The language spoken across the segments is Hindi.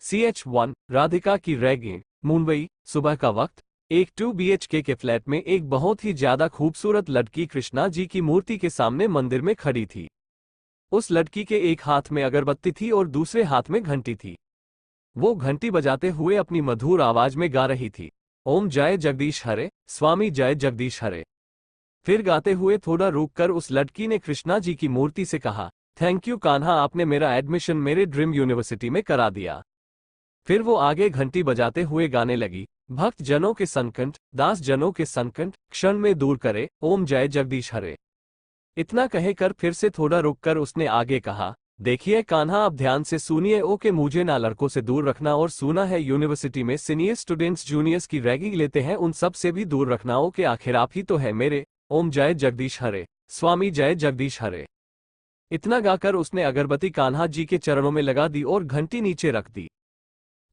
CH1 राधिका की रैगिंग। मुंबई, सुबह का वक्त। एक 2 BHK के फ्लैट में एक बहुत ही ज्यादा खूबसूरत लड़की कृष्णा जी की मूर्ति के सामने मंदिर में खड़ी थी। उस लड़की के एक हाथ में अगरबत्ती थी और दूसरे हाथ में घंटी थी। वो घंटी बजाते हुए अपनी मधुर आवाज में गा रही थी, ओम जय जगदीश हरे, स्वामी जय जगदीश हरे। फिर गाते हुए थोड़ा रुककर उस लड़की ने कृष्णा जी की मूर्ति से कहा, थैंक यू कान्हा, आपने मेरा एडमिशन मेरे ड्रीम यूनिवर्सिटी में करा दिया। फिर वो आगे घंटी बजाते हुए गाने लगी, भक्त जनों के संकट, दास जनों के संकट क्षण में दूर करे, ओम जय जगदीश हरे। इतना कहकर फिर से थोड़ा रुककर उसने आगे कहा, देखिए कान्हा, आप ध्यान से सुनिए, ओके मुझे ना लड़कों से दूर रखना, और सुना है यूनिवर्सिटी में सीनियर स्टूडेंट्स जूनियर्स की रैगिंग लेते हैं, उन सब से भी दूर रखना, ओके आखिर आप ही तो है मेरे, ओम जय जगदीश हरे, स्वामी जय जगदीश हरे। इतना गाकर उसने अगरबत्ती कान्हा जी के चरणों में लगा दी और घंटी नीचे रख दी।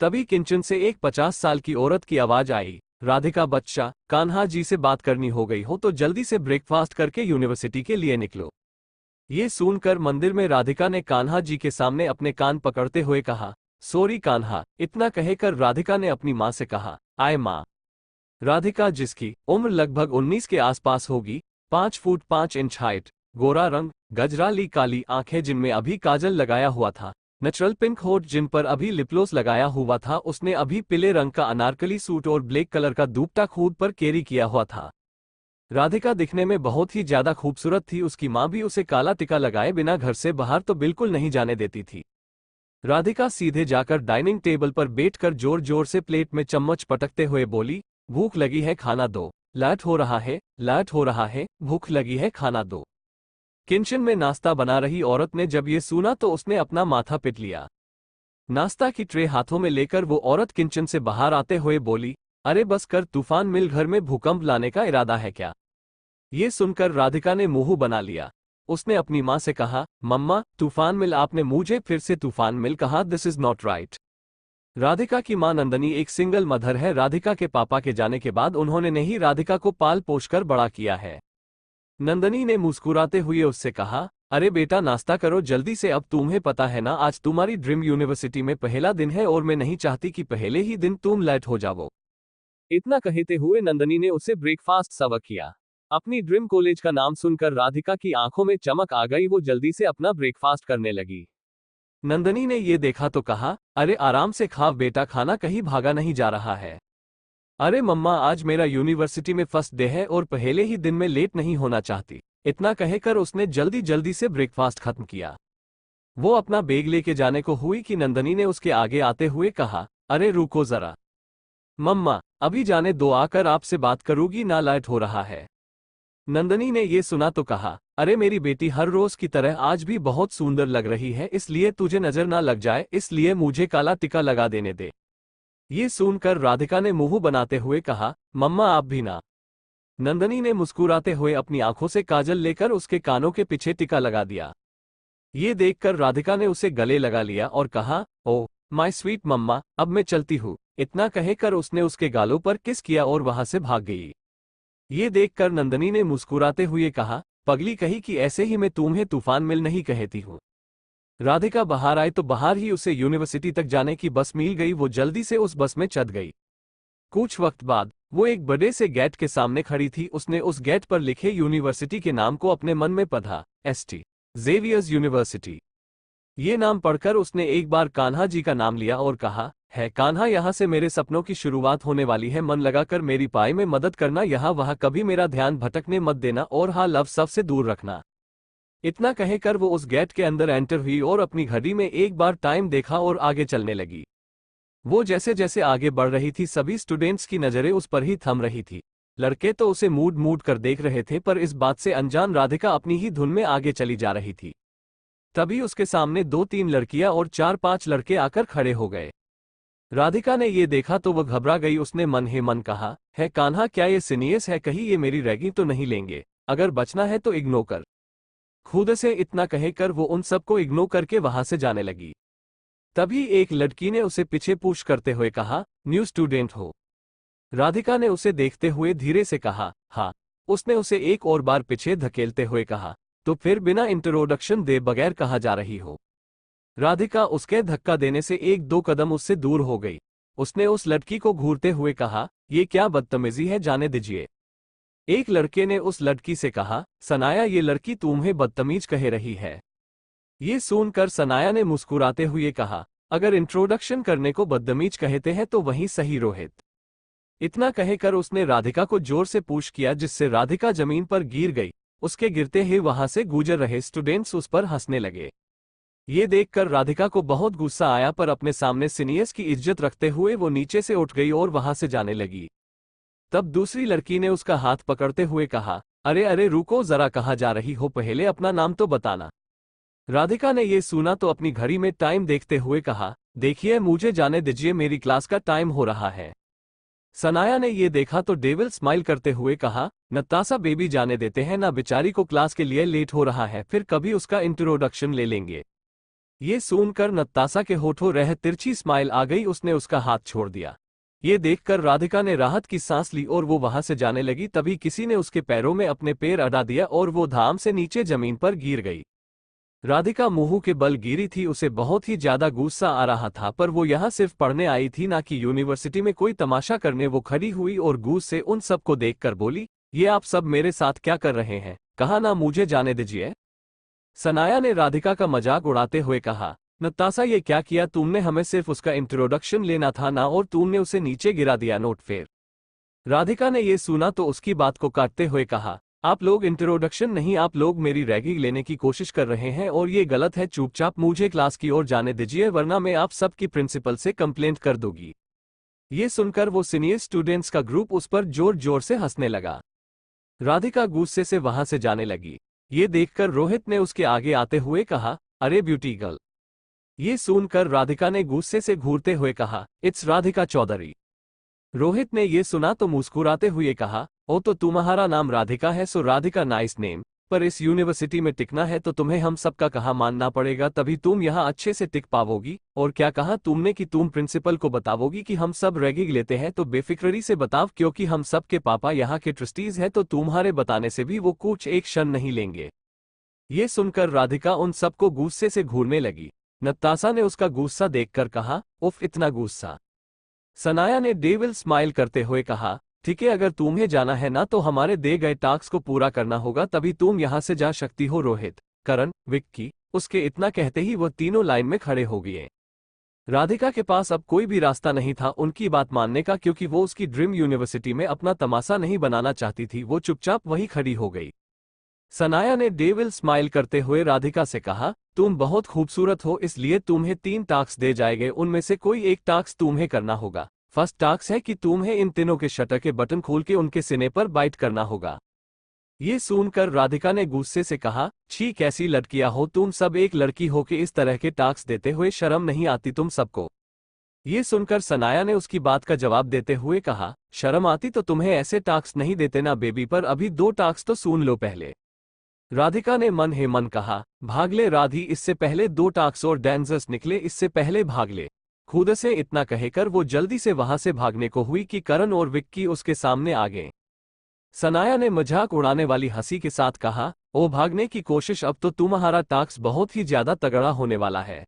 तभी किचन से एक 50 साल की औरत की आवाज आई, राधिका बच्चा, कान्हा जी से बात करनी हो गई हो तो जल्दी से ब्रेकफास्ट करके यूनिवर्सिटी के लिए निकलो। ये सुनकर मंदिर में राधिका ने कान्हा जी के सामने अपने कान पकड़ते हुए कहा, सॉरी कान्हा। इतना कहकर राधिका ने अपनी माँ से कहा, आए माँ। राधिका, जिसकी उम्र लगभग 19 के आसपास होगी, 5 फुट 5 इंच हाइट, गोरा रंग, गजराली काली आंखें जिनमें अभी काजल लगाया हुआ था, नेचुरल पिंक होठ जिन पर अभी लिपलोस लगाया हुआ था, उसने अभी पीले रंग का अनारकली सूट और ब्लैक कलर का दुपट्टा खुद पर कैरी किया हुआ था। राधिका दिखने में बहुत ही ज्यादा खूबसूरत थी। उसकी माँ भी उसे काला टिका लगाए बिना घर से बाहर तो बिल्कुल नहीं जाने देती थी। राधिका सीधे जाकर डाइनिंग टेबल पर बैठकर जोर जोर से प्लेट में चम्मच पटकते हुए बोली, भूख लगी है खाना दो, लाइट हो रहा है, लाइट हो रहा है, भूख लगी है खाना दो। किचन में नाश्ता बना रही औरत ने जब ये सुना तो उसने अपना माथा पीट लिया। नाश्ता की ट्रे हाथों में लेकर वो औरत किचन से बाहर आते हुए बोली, अरे बस कर, तूफान मिल घर में भूकंप लाने का इरादा है क्या? ये सुनकर राधिका ने मुंह बना लिया। उसने अपनी माँ से कहा, मम्मा, तूफान मिल? आपने मुझे फिर से तूफान मिल कहा, this is not right. Radhika की मां नंदनी एक सिंगल मदर है। राधिका के पापा के जाने के बाद उन्होंने नहीं राधिका को पाल पोषकर बड़ा किया है। नंदनी ने मुस्कुराते हुए उससे कहा, अरे बेटा नाश्ता करो जल्दी से, अब तुम्हें पता है ना आज तुम्हारी ड्रीम यूनिवर्सिटी में पहला दिन है और मैं नहीं चाहती कि पहले ही दिन तुम लेट हो जाओ। इतना कहते हुए नंदनी ने उसे ब्रेकफास्ट सर्व किया। अपनी ड्रीम कॉलेज का नाम सुनकर राधिका की आंखों में चमक आ गई। वो जल्दी से अपना ब्रेकफास्ट करने लगी। नंदनी ने ये देखा तो कहा, अरे आराम से खा बेटा, खाना कहीं भागा नहीं जा रहा है। अरे मम्मा, आज मेरा यूनिवर्सिटी में फर्स्ट डे है और पहले ही दिन में लेट नहीं होना चाहती। इतना कहकर उसने जल्दी जल्दी से ब्रेकफास्ट खत्म किया। वो अपना बैग लेके जाने को हुई कि नंदनी ने उसके आगे आते हुए कहा, अरे रुको जरा मम्मा, अभी जाने दो, आकर आपसे बात करूंगी ना, लाइट हो रहा है। नंदनी ने ये सुना तो कहा, अरे मेरी बेटी हर रोज की तरह आज भी बहुत सुंदर लग रही है, इसलिए तुझे नजर ना लग जाए इसलिए मुझे काला टिका लगा देने दे। ये सुनकर राधिका ने मुंह बनाते हुए कहा, मम्मा आप भी ना। नंदनी ने मुस्कुराते हुए अपनी आंखों से काजल लेकर उसके कानों के पीछे टिका लगा दिया। ये देखकर राधिका ने उसे गले लगा लिया और कहा, ओ माय स्वीट मम्मा, अब मैं चलती हूँ। इतना कहकर उसने उसके गालों पर किस किया और वहां से भाग गई। ये देखकर नंदनी ने मुस्कुराते हुए कहा, पगली कही कि ऐसे ही मैं तुम्हें तूफान मिल नहीं कहती हूँ। राधिका बाहर आए तो बाहर ही उसे यूनिवर्सिटी तक जाने की बस मिल गई। वो जल्दी से उस बस में चढ़ गई। कुछ वक्त बाद वो एक बड़े से गेट के सामने खड़ी थी। उसने उस गेट पर लिखे यूनिवर्सिटी के नाम को अपने मन में पढ़ा, ST ज़ेवियर्स यूनिवर्सिटी। ये नाम पढ़कर उसने एक बार कान्हा जी का नाम लिया और कहा, है कान्हा, यहाँ से मेरे सपनों की शुरुआत होने वाली है, मन लगाकर मेरी पढ़ाई में मदद करना, यहाँ वहाँ कभी मेरा ध्यान भटकने मत देना, और हाँ लव सबसे दूर रखना। इतना कहकर वो उस गेट के अंदर एंटर हुई और अपनी घड़ी में एक बार टाइम देखा और आगे चलने लगी। वो जैसे जैसे आगे बढ़ रही थी सभी स्टूडेंट्स की नजरें उस पर ही थम रही थी। लड़के तो उसे मूड मूड कर देख रहे थे, पर इस बात से अनजान राधिका अपनी ही धुन में आगे चली जा रही थी। तभी उसके सामने 2-3 लड़कियां और 4-5 लड़के आकर खड़े हो गए। राधिका ने ये देखा तो वह घबरा गई। उसने मन ही मन कहा, है कान्हा, क्या ये सीनियर्स है? कहीं ये मेरी रैगिंग तो नहीं लेंगे? अगर बचना है तो इग्नोर कर। खुद से इतना कहकर वो उन सबको इग्नोर करके वहां से जाने लगी। तभी एक लड़की ने उसे पीछे पुश करते हुए कहा, न्यू स्टूडेंट हो? राधिका ने उसे देखते हुए धीरे से कहा, हाँ। उसने उसे एक और बार पीछे धकेलते हुए कहा, तो फिर बिना इंट्रोडक्शन दे बगैर कहाँ जा रही हो? राधिका उसके धक्का देने से एक दो कदम उससे दूर हो गई। उसने उस लड़की को घूरते हुए कहा, ये क्या बदतमीजी है, जाने दीजिए। एक लड़के ने उस लड़की से कहा, सनाया ये लड़की तुम्हें बदतमीज कह रही है। ये सुनकर सनाया ने मुस्कुराते हुए कहा, अगर इंट्रोडक्शन करने को बदतमीज कहते हैं तो वही सही रोहित। इतना कहकर उसने राधिका को जोर से पुश किया जिससे राधिका जमीन पर गिर गई। उसके गिरते ही वहां से गुजर रहे स्टूडेंट्स उस पर हंसने लगे। ये देखकर राधिका को बहुत गुस्सा आया, पर अपने सामने सीनियर्स की इज्जत रखते हुए वो नीचे से उठ गई और वहां से जाने लगी। तब दूसरी लड़की ने उसका हाथ पकड़ते हुए कहा, अरे अरे रुको जरा, कहाँ जा रही हो, पहले अपना नाम तो बताना। राधिका ने ये सुना तो अपनी घड़ी में टाइम देखते हुए कहा, देखिए मुझे जाने दीजिए, मेरी क्लास का टाइम हो रहा है। सनाया ने ये देखा तो डेविल स्माइल करते हुए कहा, नताशा बेबी जाने देते हैं ना, बेचारी को क्लास के लिए लेट हो रहा है, फिर कभी उसका इंट्रोडक्शन ले लेंगे। ये सुनकर नताशा के होठों रह तिरछी स्माइल आ गई, उसने उसका हाथ छोड़ दिया। ये देखकर राधिका ने राहत की सांस ली और वो वहां से जाने लगी। तभी किसी ने उसके पैरों में अपने पैर अड़ा दिया और वो धाम से नीचे जमीन पर गिर गई। राधिका मुंह के बल गिरी थी, उसे बहुत ही ज्यादा गुस्सा आ रहा था, पर वो यहाँ सिर्फ पढ़ने आई थी ना कि यूनिवर्सिटी में कोई तमाशा करने। वो खड़ी हुई और गुस्से से उन सबको देखकर बोली, ये आप सब मेरे साथ क्या कर रहे हैं, कहा ना मुझे जाने दीजिए। सनाया ने राधिका का मजाक उड़ाते हुए कहा, नताशा ये क्या किया तुमने, हमें सिर्फ उसका इंट्रोडक्शन लेना था ना, और तुमने उसे नीचे गिरा दिया, नोट फेर। राधिका ने ये सुना तो उसकी बात को काटते हुए कहा, आप लोग इंट्रोडक्शन नहीं, आप लोग मेरी रैगिंग लेने की कोशिश कर रहे हैं और ये गलत है। चुपचाप मुझे क्लास की ओर जाने दीजिए, वरना मैं आप सबकी प्रिंसिपल से कंप्लेंट कर दूंगी। ये सुनकर वो सीनियर स्टूडेंट्स का ग्रुप उस पर जोर जोर से हंसने लगा। राधिका गुस्से से वहां से जाने लगी। ये देखकर रोहित ने उसके आगे आते हुए कहा, अरे ब्यूटी गर्ल। ये सुनकर राधिका ने गुस्से से घूरते हुए कहा, इट्स राधिका चौधरी। रोहित ने ये सुना तो मुस्कुराते हुए कहा, ओ तो तुम्हारा नाम राधिका है, सो राधिका नाइस नेम, पर इस यूनिवर्सिटी में टिकना है तो तुम्हें हम सबका कहा मानना पड़ेगा, तभी तुम यहाँ अच्छे से टिक पाओगी। और क्या कहा तुमने कि तुम प्रिंसिपल को बताओगी कि हम सब रैगिंग लेते हैं, तो बेफिक्री से बताओ, क्योंकि हम सब के पापा यहाँ के ट्रस्टीज हैं, तो तुम्हारे बताने से भी वो कुछ एक क्षण नहीं लेंगे। ये सुनकर राधिका उन सबको गुस्से से घूरने लगी। नताशा ने उसका गुस्सा देखकर कहा, उफ इतना गुस्सा। सनाया ने डेविल स्माइल करते हुए कहा, ठीक है, अगर तुम्हें जाना है ना तो हमारे दे गए टास्क को पूरा करना होगा, तभी तुम यहां से जा सकती हो। रोहित, करण, विक्की। उसके इतना कहते ही वो तीनों लाइन में खड़े हो गए। राधिका के पास अब कोई भी रास्ता नहीं था उनकी बात मानने का, क्योंकि वो उसकी ड्रीम यूनिवर्सिटी में अपना तमाशा नहीं बनाना चाहती थी। वो चुपचाप वहीं खड़ी हो गई। सनाया ने डेविल स्माइल करते हुए राधिका से कहा, तुम बहुत खूबसूरत हो, इसलिए तुम्हें 3 टास्क दे जाएंगे, उनमें से कोई एक टास्क तुम्हें करना होगा। फर्स्ट टास्क है कि तुम्हें इन तीनों के शटर के बटन खोल के उनके सीने पर बाइट करना होगा। ये सुनकर राधिका ने गुस्से से कहा, छी कैसी लड़कियां हो तुम सब, एक लड़की हो के इस तरह के टास्क देते हुए शर्म नहीं आती तुम सबको। ये सुनकर सनाया ने उसकी बात का जवाब देते हुए कहा, शर्म आती तो तुम्हें ऐसे टास्क नहीं देते ना बेबी, पर अभी 2 टास्क तो सुन लो पहले। राधिका ने मन ही मन कहा, भाग ले राधी, इससे पहले 2 टास्क और डेंजर्स निकले, इससे पहले भाग ले। खुद से इतना कहकर वो जल्दी से वहां से भागने को हुई कि करण और विक्की उसके सामने आ गए। सनाया ने मजाक उड़ाने वाली हंसी के साथ कहा, ओ भागने की कोशिश, अब तो तुम्हारा टास्क बहुत ही ज्यादा तगड़ा होने वाला है।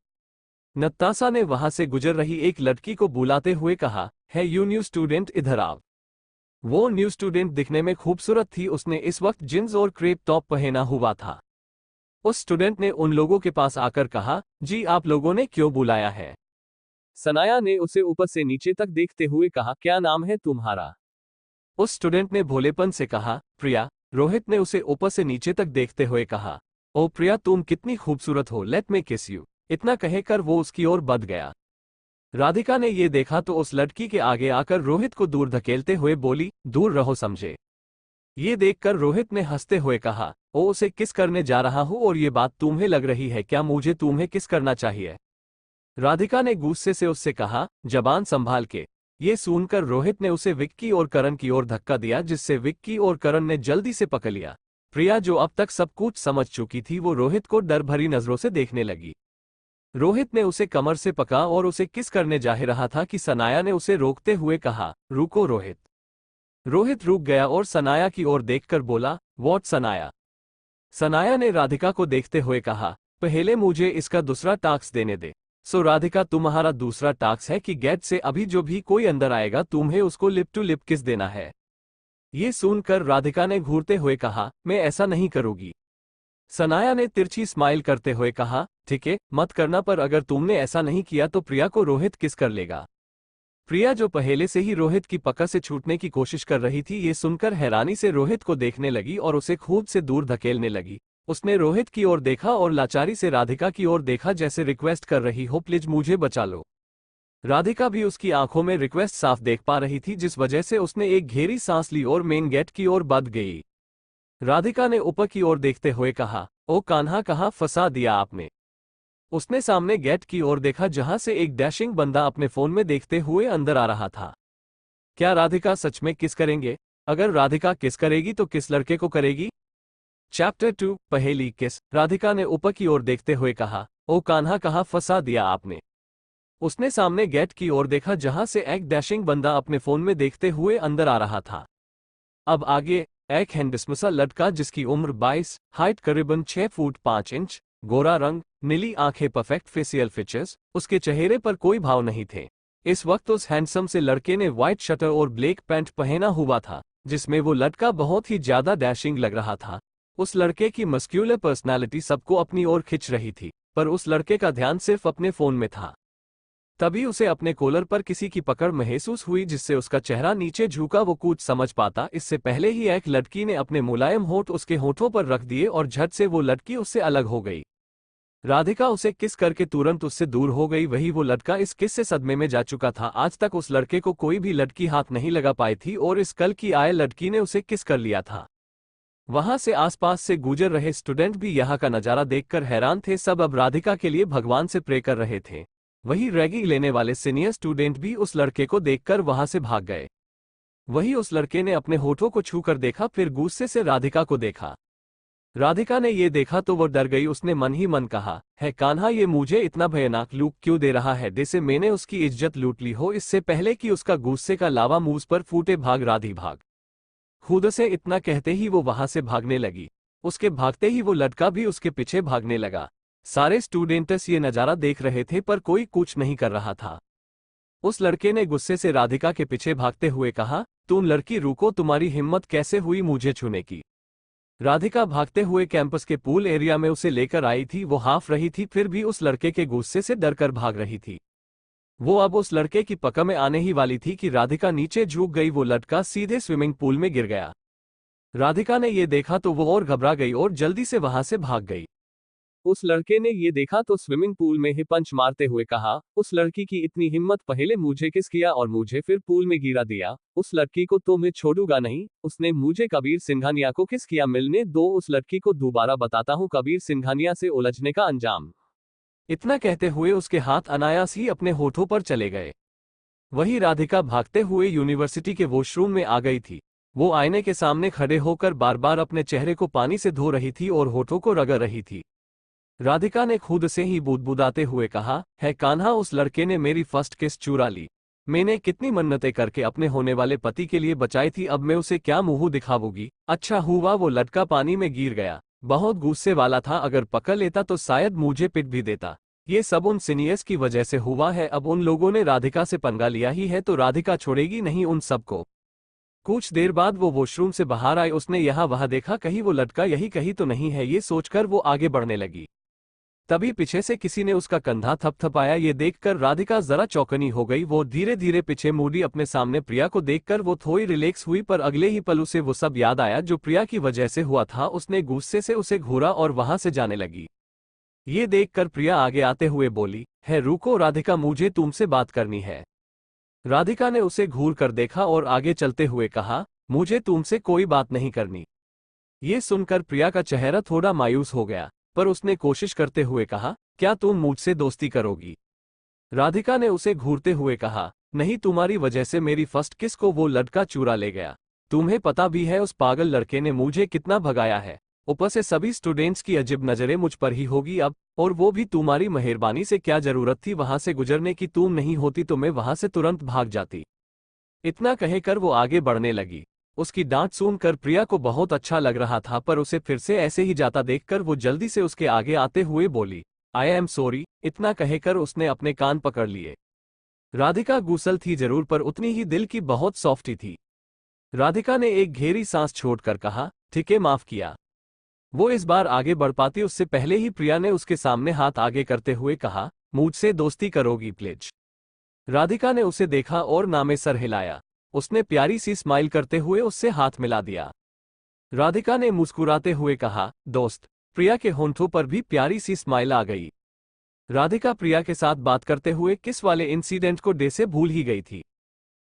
नताशा ने वहां से गुजर रही एक लड़की को बुलाते हुए कहा, है यू न्यू स्टूडेंट, इधर आओ। वो न्यू स्टूडेंट दिखने में खूबसूरत थी, उसने इस वक्त जींस और क्रेप टॉप पहना हुआ था। उस स्टूडेंट ने उन लोगों के पास आकर कहा, जी आप लोगों ने क्यों बुलाया है? सनाया ने उसे ऊपर से नीचे तक देखते हुए कहा, क्या नाम है तुम्हारा? उस स्टूडेंट ने भोलेपन से कहा, प्रिया। रोहित ने उसे ऊपर से नीचे तक देखते हुए कहा, ओ प्रिया तुम कितनी खूबसूरत हो, लेट मी किस यू। इतना कहकर वो उसकी ओर बढ़ गया। राधिका ने ये देखा तो उस लड़की के आगे आकर रोहित को दूर धकेलते हुए बोली, दूर रहो समझे। ये देखकर रोहित ने हंसते हुए कहा, ओ उसे किस करने जा रहा हूं, और ये बात तुम्हें लग रही है क्या मुझे तुम्हें किस करना चाहिए? राधिका ने गुस्से से उससे कहा, जबान संभाल के। ये सुनकर रोहित ने उसे विक्की और करण की ओर धक्का दिया, जिससे विक्की और करण ने जल्दी से पकड़ लिया। प्रिया जो अब तक सब कुछ समझ चुकी थी, वो रोहित को डर भरी नजरों से देखने लगी। रोहित ने उसे कमर से पकड़ा और उसे किस करने जा रहा था कि सनाया ने उसे रोकते हुए कहा, रुको रोहित। रोहित रुक गया और सनाया की ओर देखकर बोला, व्हाट सनाया? सनाया ने राधिका को देखते हुए कहा, पहले मुझे इसका दूसरा टास्क देने दे। सो राधिका, तुम्हारा दूसरा टास्क है कि गेट से अभी जो भी कोई अंदर आएगा तुम्हें उसको लिप टू लिप किस देना है। ये सुनकर राधिका ने घूरते हुए कहा, मैं ऐसा नहीं करूंगी। सनाया ने तिरछी स्माइल करते हुए कहा, ठीक है, मत करना, पर अगर तुमने ऐसा नहीं किया तो प्रिया को रोहित किस कर लेगा। प्रिया, जो पहले से ही रोहित की पकड़ से छूटने की कोशिश कर रही थी, ये सुनकर हैरानी से रोहित को देखने लगी और उसे खूब से दूर धकेलने लगी। उसने रोहित की ओर देखा और लाचारी से राधिका की ओर देखा, जैसे रिक्वेस्ट कर रही हो, प्लीज मुझे बचा लो। राधिका भी उसकी आंखों में रिक्वेस्ट साफ देख पा रही थी, जिस वजह से उसने एक गहरी सांस ली और मेन गेट की ओर बढ़ गई। राधिका ने ऊपर की ओर देखते हुए कहा, ओ कान्हा, कहाँ फंसा दिया आपने। उसने सामने गेट की ओर देखा, जहां से एक डैशिंग बंदा अपने फोन में देखते हुए अंदर आ रहा था। क्या राधिका सच में किस करेंगे? अगर राधिका किस करेगी तो किस लड़के को करेगी? चैप्टर 2, पहेली किस। राधिका ने ऊपर की ओर देखते हुए कहा, ओ कान्हा, कहाँ फंसा दिया आपने। उसने सामने गेट की ओर देखा, जहां से एक डैशिंग बंदा अपने फोन में देखते हुए अंदर आ रहा था। अब आगे एक हैंडसम लड़का, जिसकी उम्र 22, हाइट करीबन 6 फुट 5 इंच, गोरा रंग, नीली आंखें, परफेक्ट फेसियल फीचर्स, उसके चेहरे पर कोई भाव नहीं थे। इस वक्त उस हैंडसम से लड़के ने व्हाइट शर्ट और ब्लैक पैंट पहना हुआ था, जिसमें वो लड़का बहुत ही ज्यादा डैशिंग लग रहा था। उस लड़के की मस्क्यूलर पर्सनालिटी सबको अपनी ओर खींच रही थी, पर उस लड़के का ध्यान सिर्फ अपने फोन में था। तभी उसे अपने कॉलर पर किसी की पकड़ महसूस हुई, जिससे उसका चेहरा नीचे झुका। वो कुछ समझ पाता इससे पहले ही एक लड़की ने अपने मुलायम होंठ उसके होठों पर रख दिए और झट से वो लड़की उससे अलग हो गई। राधिका उसे किस करके तुरंत उससे दूर हो गई। वही वो लड़का इस किस से सदमे में जा चुका था। आज तक उस लड़के को कोई भी लड़की हाथ नहीं लगा पाई थी और इस कल की आए लड़की ने उसे किस कर लिया था। वहां से आसपास से गुजर रहे स्टूडेंट भी यहाँ का नजारा देखकर हैरान थे। सब अब राधिका के लिए भगवान से प्रे कर रहे थे। वही रैगिंग लेने वाले सीनियर स्टूडेंट भी उस लड़के को देखकर वहां से भाग गए। वही उस लड़के ने अपने होठों को छूकर देखा, फिर गुस्से से राधिका को देखा। राधिका ने ये देखा तो वो डर गई। उसने मन ही मन कहा, है कान्हा, ये मुझे इतना भयानक लुक क्यों दे रहा है, जैसे मैंने उसकी इज्जत लूट ली हो। इससे पहले कि उसका गुस्से का लावा मुंह पर फूटे, भाग राधी भाग। खुद से इतना कहते ही वो वहां से भागने लगी। उसके भागते ही वो लड़का भी उसके पीछे भागने लगा। सारे स्टूडेंट्स ये नजारा देख रहे थे, पर कोई कुछ नहीं कर रहा था। उस लड़के ने गुस्से से राधिका के पीछे भागते हुए कहा, तुम लड़की रुको, तुम्हारी हिम्मत कैसे हुई मुझे छूने की। राधिका भागते हुए कैंपस के पूल एरिया में उसे लेकर आई थी। वो हाफ रही थी, फिर भी उस लड़के के गुस्से से डरकर भाग रही थी। वो अब उस लड़के की पकड़ में आने ही वाली थी कि राधिका नीचे झुक गई। वो लड़का सीधे स्विमिंग पूल में गिर गया। राधिका ने ये देखा तो वो और घबरा गई और जल्दी से वहां से भाग गई। उस लड़के ने ये देखा तो स्विमिंग पूल में ही पंच मारते हुए कहा, उस लड़की की इतनी हिम्मत, पहले मुझे किस किया और मुझे फिर पूल में गिरा दिया। उस लड़की को तो मैं छोड़ूंगा नहीं। उसने मुझे कबीर सिंघानिया को किस किया, मिलने दो उस लड़की को, दोबारा बताता हूँ कबीर सिंघानिया से उलझने का अंजाम। इतना कहते हुए उसके हाथ अनायास ही अपने होठों पर चले गए। वही राधिका भागते हुए यूनिवर्सिटी के वॉशरूम में आ गई थी। वो आईने के सामने खड़े होकर बार बार अपने चेहरे को पानी से धो रही थी और होठों को रगड़ रही थी। राधिका ने खुद से ही बुदबुदाते हुए कहा, है कान्हा, उस लड़के ने मेरी फर्स्ट किस चुरा ली। मैंने कितनी मन्नतें करके अपने होने वाले पति के लिए बचाई थी, अब मैं उसे क्या मुंह दिखाऊंगी। अच्छा हुआ वो लड़का पानी में गिर गया। बहुत गुस्से वाला था, अगर पकड़ लेता तो शायद मुझे पिट भी देता। ये सब उन सीनियर्स की वजह से हुआ है। अब उन लोगों ने राधिका से पंगा लिया ही है तो राधिका छोड़ेगी नहीं उन सबको। कुछ देर बाद वो वॉशरूम से बाहर आए। उसने यहाँ वहां देखा, कहीं वो लड़का यही कहीं तो नहीं है। ये सोचकर वो आगे बढ़ने लगी। तभी पीछे से किसी ने उसका कंधा थपथपाया। ये देखकर राधिका जरा चौकनी हो गई। वो धीरे धीरे पीछे मुड़ी। अपने सामने प्रिया को देखकर वो थोड़ी रिलैक्स हुई, पर अगले ही पल उसे वो सब याद आया जो प्रिया की वजह से हुआ था। उसने गुस्से से उसे घूरा और वहां से जाने लगी। ये देखकर प्रिया आगे आते हुए बोली, है रुको राधिका, मुझे तुमसे बात करनी है। राधिका ने उसे घूर कर देखा और आगे चलते हुए कहा, मुझे तुमसे कोई बात नहीं करनी। ये सुनकर प्रिया का चेहरा थोड़ा मायूस हो गया, पर उसने कोशिश करते हुए कहा, क्या तुम मुझसे दोस्ती करोगी। राधिका ने उसे घूरते हुए कहा, नहीं, तुम्हारी वजह से मेरी फर्स्ट किस को वो लड़का चुरा ले गया। तुम्हें पता भी है उस पागल लड़के ने मुझे कितना भगाया है। ऊपर से सभी स्टूडेंट्स की अजीब नजरें मुझ पर ही होगी अब, और वो भी तुम्हारी मेहरबानी से। क्या जरूरत थी वहां से गुजरने की, तुम नहीं होती तो मैं वहां से तुरंत भाग जाती। इतना कहकर वो आगे बढ़ने लगी। उसकी डांट सुनकर प्रिया को बहुत अच्छा लग रहा था, पर उसे फिर से ऐसे ही जाता देखकर वो जल्दी से उसके आगे आते हुए बोली, आई एम सॉरी। इतना कहकर उसने अपने कान पकड़ लिए। राधिका गुस्सल थी जरूर, पर उतनी ही दिल की बहुत सॉफ्टी थी। राधिका ने एक गहरी सांस छोड़कर कहा, ठीक है, माफ किया। वो इस बार आगे बढ़ पाती उससे पहले ही प्रिया ने उसके सामने हाथ आगे करते हुए कहा, मुझसे दोस्ती करोगी प्लीज। राधिका ने उसे देखा और नामे सर हिलाया। उसने प्यारी सी स्माइल करते हुए उससे हाथ मिला दिया। राधिका ने मुस्कुराते हुए कहा, दोस्त। प्रिया के होंठों पर भी प्यारी सी स्माइल आ गई। राधिका प्रिया के साथ बात करते हुए किस वाले इंसिडेंट को डे से भूल ही गई थी।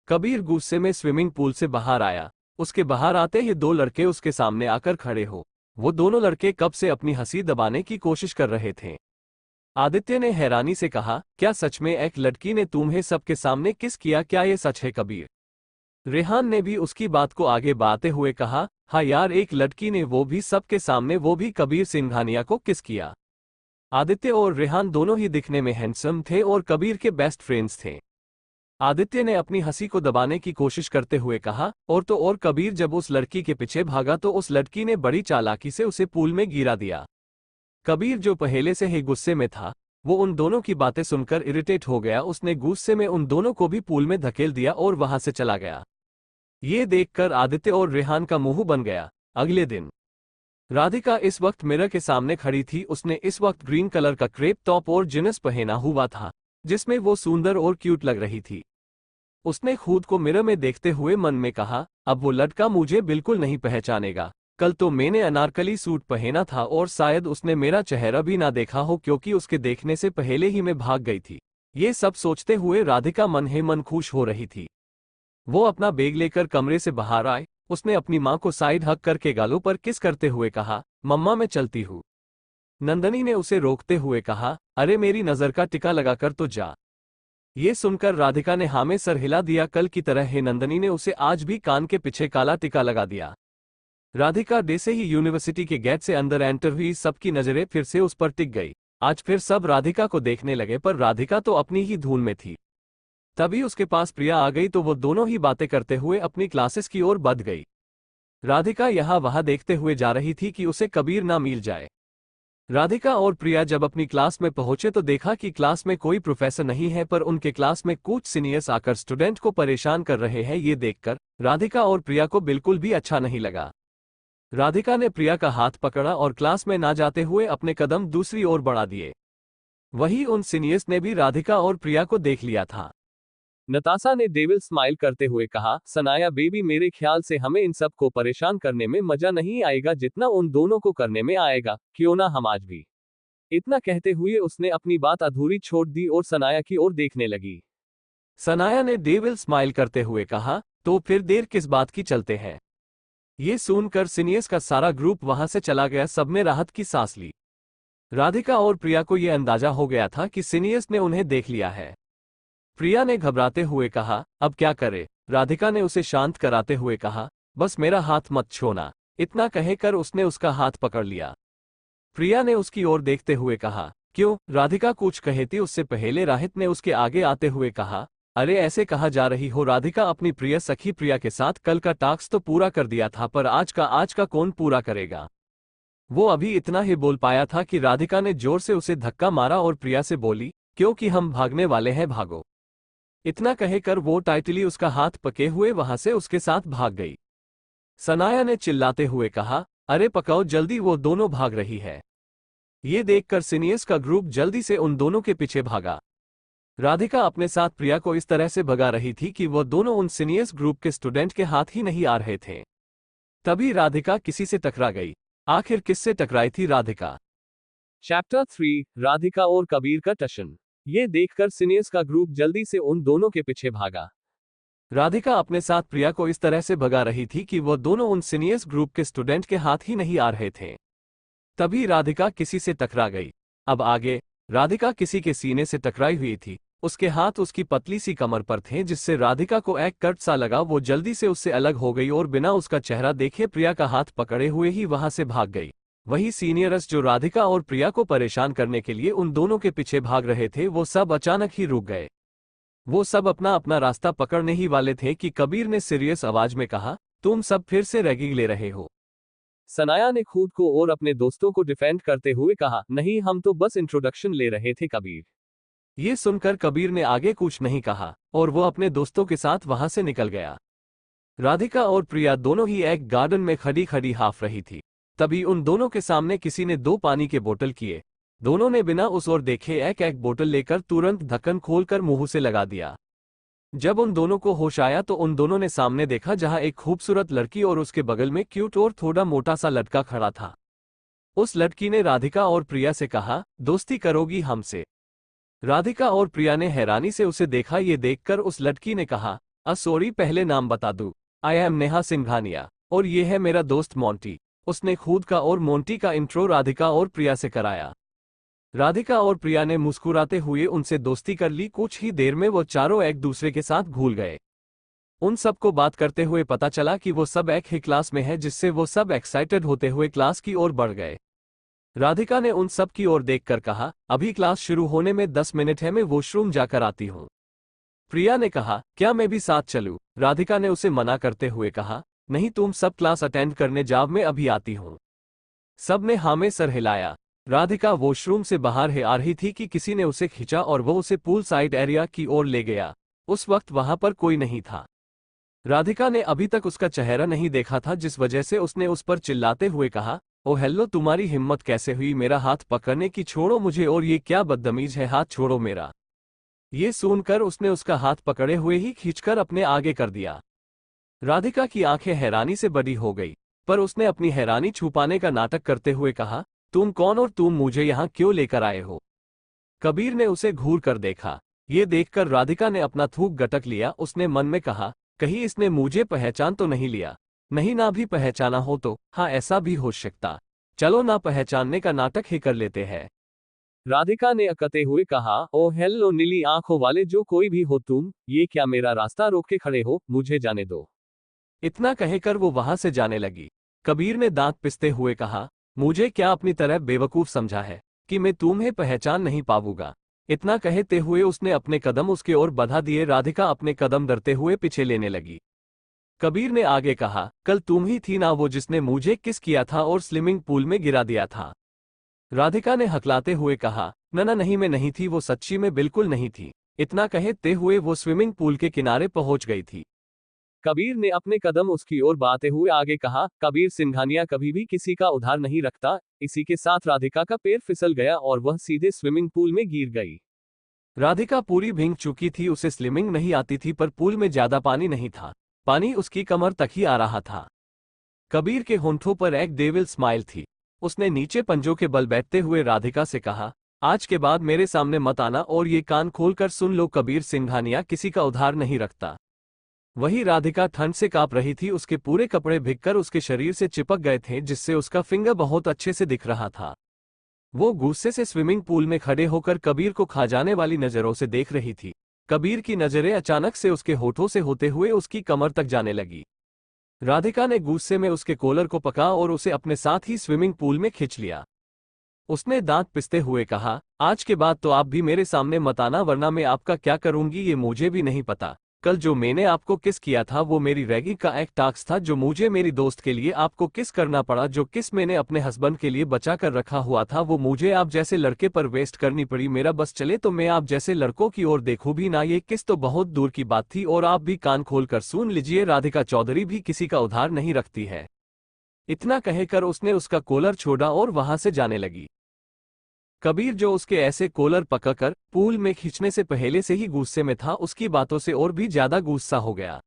कबीर गुस्से में स्विमिंग पूल से बाहर आया। उसके बाहर आते ही दो लड़के उसके सामने आकर खड़े हो। वो दोनों लड़के कब से अपनी हंसी दबाने की कोशिश कर रहे थे। आदित्य ने हैरानी से कहा, क्या सच में एक लड़की ने तुम्हें सबके सामने किस किया? क्या ये सच है कबीर? रेहान ने भी उसकी बात को आगे बढ़ाते हुए कहा, हाँ यार, एक लड़की ने, वो भी सबके सामने, वो भी कबीर सिंघानिया को किस किया। आदित्य और रेहान दोनों ही दिखने में हैंडसम थे और कबीर के बेस्ट फ्रेंड्स थे। आदित्य ने अपनी हंसी को दबाने की कोशिश करते हुए कहा, और तो और कबीर जब उस लड़की के पीछे भागा तो उस लड़की ने बड़ी चालाकी से उसे पूल में गिरा दिया। कबीर जो पहले से ही गुस्से में था, वो उन दोनों की बातें सुनकर इरिटेट हो गया। उसने गुस्से में उन दोनों को भी पूल में धकेल दिया और वहां से चला गया। ये देखकर आदित्य और रेहान का मुंह बन गया। अगले दिन राधिका इस वक्त मिरर के सामने खड़ी थी। उसने इस वक्त ग्रीन कलर का क्रेप टॉप और जीन्स पहना हुआ था, जिसमें वो सुंदर और क्यूट लग रही थी। उसने खुद को मिरर में देखते हुए मन में कहा, अब वो लड़का मुझे बिल्कुल नहीं पहचानेगा। कल तो मैंने अनारकली सूट पहना था और शायद उसने मेरा चेहरा भी ना देखा हो, क्योंकि उसके देखने से पहले ही मैं भाग गई थी। ये सब सोचते हुए राधिका मन ही मन खुश हो रही थी। वो अपना बैग लेकर कमरे से बाहर आए। उसने अपनी माँ को साइड हक करके गालों पर किस करते हुए कहा, मम्मा मैं चलती हूँ। नंदनी ने उसे रोकते हुए कहा, अरे मेरी नजर का टिका लगाकर तो जा। ये सुनकर राधिका ने हाँ में सर हिला दिया। कल की तरह ही नंदनी ने उसे आज भी कान के पीछे काला टिका लगा दिया। राधिका जैसे ही यूनिवर्सिटी के गेट से अंदर एंटर हुई, सबकी नजरें फिर से उस पर टिक गई। आज फिर सब राधिका को देखने लगे, पर राधिका तो अपनी ही धुन में थी। तभी उसके पास प्रिया आ गई तो वो दोनों ही बातें करते हुए अपनी क्लासेस की ओर बढ़ गई। राधिका यहाँ वहां देखते हुए जा रही थी कि उसे कबीर ना मिल जाए। राधिका और प्रिया जब अपनी क्लास में पहुंचे तो देखा कि क्लास में कोई प्रोफेसर नहीं है, पर उनके क्लास में कुछ सीनियर्स आकर स्टूडेंट को परेशान कर रहे हैं। ये देखकर राधिका और प्रिया को बिल्कुल भी अच्छा नहीं लगा। राधिका ने प्रिया का हाथ पकड़ा और क्लास में ना जाते हुए अपने कदम दूसरी ओर बढ़ा दिए। वहीं उन सीनियर्स ने भी राधिका और प्रिया को देख लिया था। नताशा ने डेविल स्माइल करते हुए कहा, सनाया बेबी, मेरे ख्याल से हमें इन सब को परेशान करने में मजा नहीं आएगा जितना उन दोनों को करने में आएगा। क्यों ना हम आज भी। इतना कहते हुए उसने अपनी बात अधूरी छोड़ दी और सनाया की ओर देखने लगी। सनाया ने डेविल स्माइल करते हुए कहा, तो फिर देर किस बात की, चलते हैं। ये सुनकर सीनियर्स का सारा ग्रुप वहां से चला गया। सबने राहत की सांस ली। राधिका और प्रिया को यह अंदाजा हो गया था कि सीनियर्स ने उन्हें देख लिया है। प्रिया ने घबराते हुए कहा, अब क्या करे। राधिका ने उसे शांत कराते हुए कहा, बस मेरा हाथ मत छोड़ना। इतना कहकर उसने उसका हाथ पकड़ लिया। प्रिया ने उसकी ओर देखते हुए कहा, क्यों? राधिका कुछ कहती उससे पहले राहित ने उसके आगे आते हुए कहा, अरे ऐसे कहा जा रही हो राधिका, अपनी प्रिय सखी प्रिया के साथ कल का टास्क तो पूरा कर दिया था, पर आज का कौन पूरा करेगा। वो अभी इतना ही बोल पाया था कि राधिका ने जोर से उसे धक्का मारा और प्रिया से बोली, क्योंकि हम भागने वाले हैं, भागो। इतना कहकर वो टाइटली उसका हाथ पके हुए वहां से उसके साथ भाग गई। सनाया ने चिल्लाते हुए कहा, अरे पकाओ जल्दी, वो दोनों भाग रही है। ये देखकर सीनियर्स का ग्रुप जल्दी से उन दोनों के पीछे भागा। राधिका अपने साथ प्रिया को इस तरह से भगा रही थी कि वो दोनों उन सीनियर्स ग्रुप के स्टूडेंट के हाथ ही नहीं आ रहे थे। तभी राधिका किसी से टकरा गई। आखिर किससे टकराई थी राधिका? चैप्टर 3, राधिका और कबीर का टशन। ये देखकर सीनियर्स का ग्रुप जल्दी से उन दोनों के पीछे भागा। राधिका अपने साथ प्रिया को इस तरह से भगा रही थी कि वो दोनों उन सीनियर्स ग्रुप के स्टूडेंट के हाथ ही नहीं आ रहे थे। तभी राधिका किसी से टकरा गई। अब आगे राधिका किसी के सीने से टकराई हुई थी। उसके हाथ उसकी पतली सी कमर पर थे, जिससे राधिका को एक कट सा लगा। वो जल्दी से उससे अलग हो गई और बिना उसका चेहरा देखे प्रिया का हाथ पकड़े हुए ही वहां से भाग गई। वही सीनियर्स जो राधिका और प्रिया को परेशान करने के लिए उन दोनों के पीछे भाग रहे थे, वो सब अचानक ही रुक गए। वो सब अपना अपना रास्ता पकड़ने ही वाले थे कि कबीर ने सीरियस आवाज में कहा, तुम सब फिर से रैगिंग ले रहे हो। सनाया ने खुद को और अपने दोस्तों को डिफेंड करते हुए कहा, नहीं हम तो बस इंट्रोडक्शन ले रहे थे कबीर। ये सुनकर कबीर ने आगे कुछ नहीं कहा और वो अपने दोस्तों के साथ वहां से निकल गया। राधिका और प्रिया दोनों ही एक गार्डन में खड़ी खड़ी हाफ रही थी। तभी उन दोनों के सामने किसी ने 2 पानी के बोतल किए। दोनों ने बिना उस ओर देखे एक एक बोतल लेकर तुरंत ढक्कन खोलकर मुंह से लगा दिया। जब उन दोनों को होश आया तो उन दोनों ने सामने देखा जहां एक खूबसूरत लड़की और उसके बगल में क्यूट और थोड़ा मोटा सा लड़का खड़ा था। उस लड़की ने राधिका और प्रिया से कहा, दोस्ती करोगी हमसे? राधिका और प्रिया ने हैरानी से उसे देखा। ये देखकर उस लड़की ने कहा, सॉरी, पहले नाम बता दूं, आई एम नेहा सिंघानिया और ये है मेरा दोस्त मोंटी। उसने खुद का और मोंटी का इंट्रो राधिका और प्रिया से कराया। राधिका और प्रिया ने मुस्कुराते हुए उनसे दोस्ती कर ली। कुछ ही देर में वो चारों एक दूसरे के साथ घुल गए। उन सबको बात करते हुए पता चला कि वो सब एक ही क्लास में है, जिससे वो सब एक्साइटेड होते हुए क्लास की ओर बढ़ गए। राधिका ने उन सब की ओर देखकर कहा, अभी क्लास शुरू होने में 10 मिनट है, मैं वॉशरूम जाकर आती हूँ। प्रिया ने कहा, क्या मैं भी साथ चलूं? राधिका ने उसे मना करते हुए कहा, नहीं, तुम सब क्लास अटेंड करने जाओ, मैं अभी आती हूँ। सब ने हाँ में सर हिलाया। राधिका वॉशरूम से बाहर ही आ रही थी कि किसी ने उसे खींचा और वो उसे पूल साइड एरिया की ओर ले गया। उस वक्त वहां पर कोई नहीं था। राधिका ने अभी तक उसका चेहरा नहीं देखा था, जिस वजह से उसने उस पर चिल्लाते हुए कहा, ओ हेलो, तुम्हारी हिम्मत कैसे हुई मेरा हाथ पकड़ने की? छोड़ो मुझे, और ये क्या बदतमीज है, हाथ छोड़ो मेरा। ये सुनकर उसने उसका हाथ पकड़े हुए ही खींचकर अपने आगे कर दिया। राधिका की आंखें हैरानी से बड़ी हो गई, पर उसने अपनी हैरानी छुपाने का नाटक करते हुए कहा, तुम कौन और तुम मुझे यहाँ क्यों लेकर आए हो? कबीर ने उसे घूर कर देखा। ये देखकर राधिका ने अपना थूक गटक लिया। उसने मन में कहा, कहीं इसने मुझे पहचान तो नहीं लिया? नहीं, ना भी पहचाना हो तो हाँ, ऐसा भी हो सकता। चलो ना पहचानने का नाटक ही कर लेते हैं। राधिका ने अकते हुए कहा, ओ हेलो नीली आंखों वाले, जो कोई भी हो तुम, ये क्या मेरा रास्ता रोक के खड़े हो? मुझे जाने दो। इतना कहकर वो वहां से जाने लगी। कबीर ने दांत पिसते हुए कहा, मुझे क्या अपनी तरह बेवकूफ समझा है कि मैं तुम्हें पहचान नहीं पाऊंगा? इतना कहते हुए उसने अपने कदम उसके ओर बढ़ा दिए। राधिका अपने कदम डरते हुए पीछे लेने लगी। कबीर ने आगे कहा, कल तुम ही थी ना वो जिसने मुझे किस किया था और स्विमिंग पूल में गिरा दिया था? राधिका ने हकलाते हुए कहा, ना नहीं, मैं नहीं थी, वो सच्ची में बिल्कुल नहीं थी। इतना कहते हुए वो स्विमिंग पूल के किनारे पहुंच गई थी। कबीर ने अपने कदम उसकी ओर बढ़ाते हुए आगे कहा, कबीर सिंघानिया कभी भी किसी का उधार नहीं रखता। इसी के साथ राधिका का पैर फिसल गया और वह सीधे स्विमिंग पूल में गिर गई। राधिका पूरी भीग चुकी थी। उसे स्विमिंग नहीं आती थी, पर पूल में ज्यादा पानी नहीं था। पानी उसकी कमर तक ही आ रहा था। कबीर के होंठों पर एक डेविल स्माइल थी। उसने नीचे पंजों के बल बैठते हुए राधिका से कहा, आज के बाद मेरे सामने मत आना और ये कान खोलकर सुन लो, कबीर सिंघानिया किसी का उधार नहीं रखता। वही राधिका ठंड से कांप रही थी। उसके पूरे कपड़े भीगकर उसके शरीर से चिपक गए थे, जिससे उसका फिंगर बहुत अच्छे से दिख रहा था। वो गुस्से से स्विमिंग पूल में खड़े होकर कबीर को खा जाने वाली नजरों से देख रही थी। कबीर की नजरें अचानक से उसके होठों से होते हुए उसकी कमर तक जाने लगी। राधिका ने गुस्से में उसके कॉलर को पकड़ा और उसे अपने साथ ही स्विमिंग पूल में खींच लिया। उसने दांत पिसते हुए कहा, आज के बाद तो आप भी मेरे सामने मत आना, वरना मैं आपका क्या करूंगी ये मुझे भी नहीं पता। कल जो मैंने आपको किस किया था वो मेरी रैगिंग का एक टास्क था, जो मुझे मेरी दोस्त के लिए आपको किस करना पड़ा। जो किस मैंने अपने हस्बैंड के लिए बचा कर रखा हुआ था वो मुझे आप जैसे लड़के पर वेस्ट करनी पड़ी। मेरा बस चले तो मैं आप जैसे लड़कों की ओर देखूं भी ना। ये किस तो बहुत दूर की बात थी, और आप भी कान खोलकर सुन लीजिए, राधिका चौधरी भी किसी का उधार नहीं रखती है। इतना कहकर उसने उसका कॉलर छोड़ा और वहां से जाने लगी। कबीर, जो उसके ऐसे कॉलर पकड़कर पूल में खींचने से पहले से ही गुस्से में था, उसकी बातों से और भी ज्यादा गुस्सा हो गया।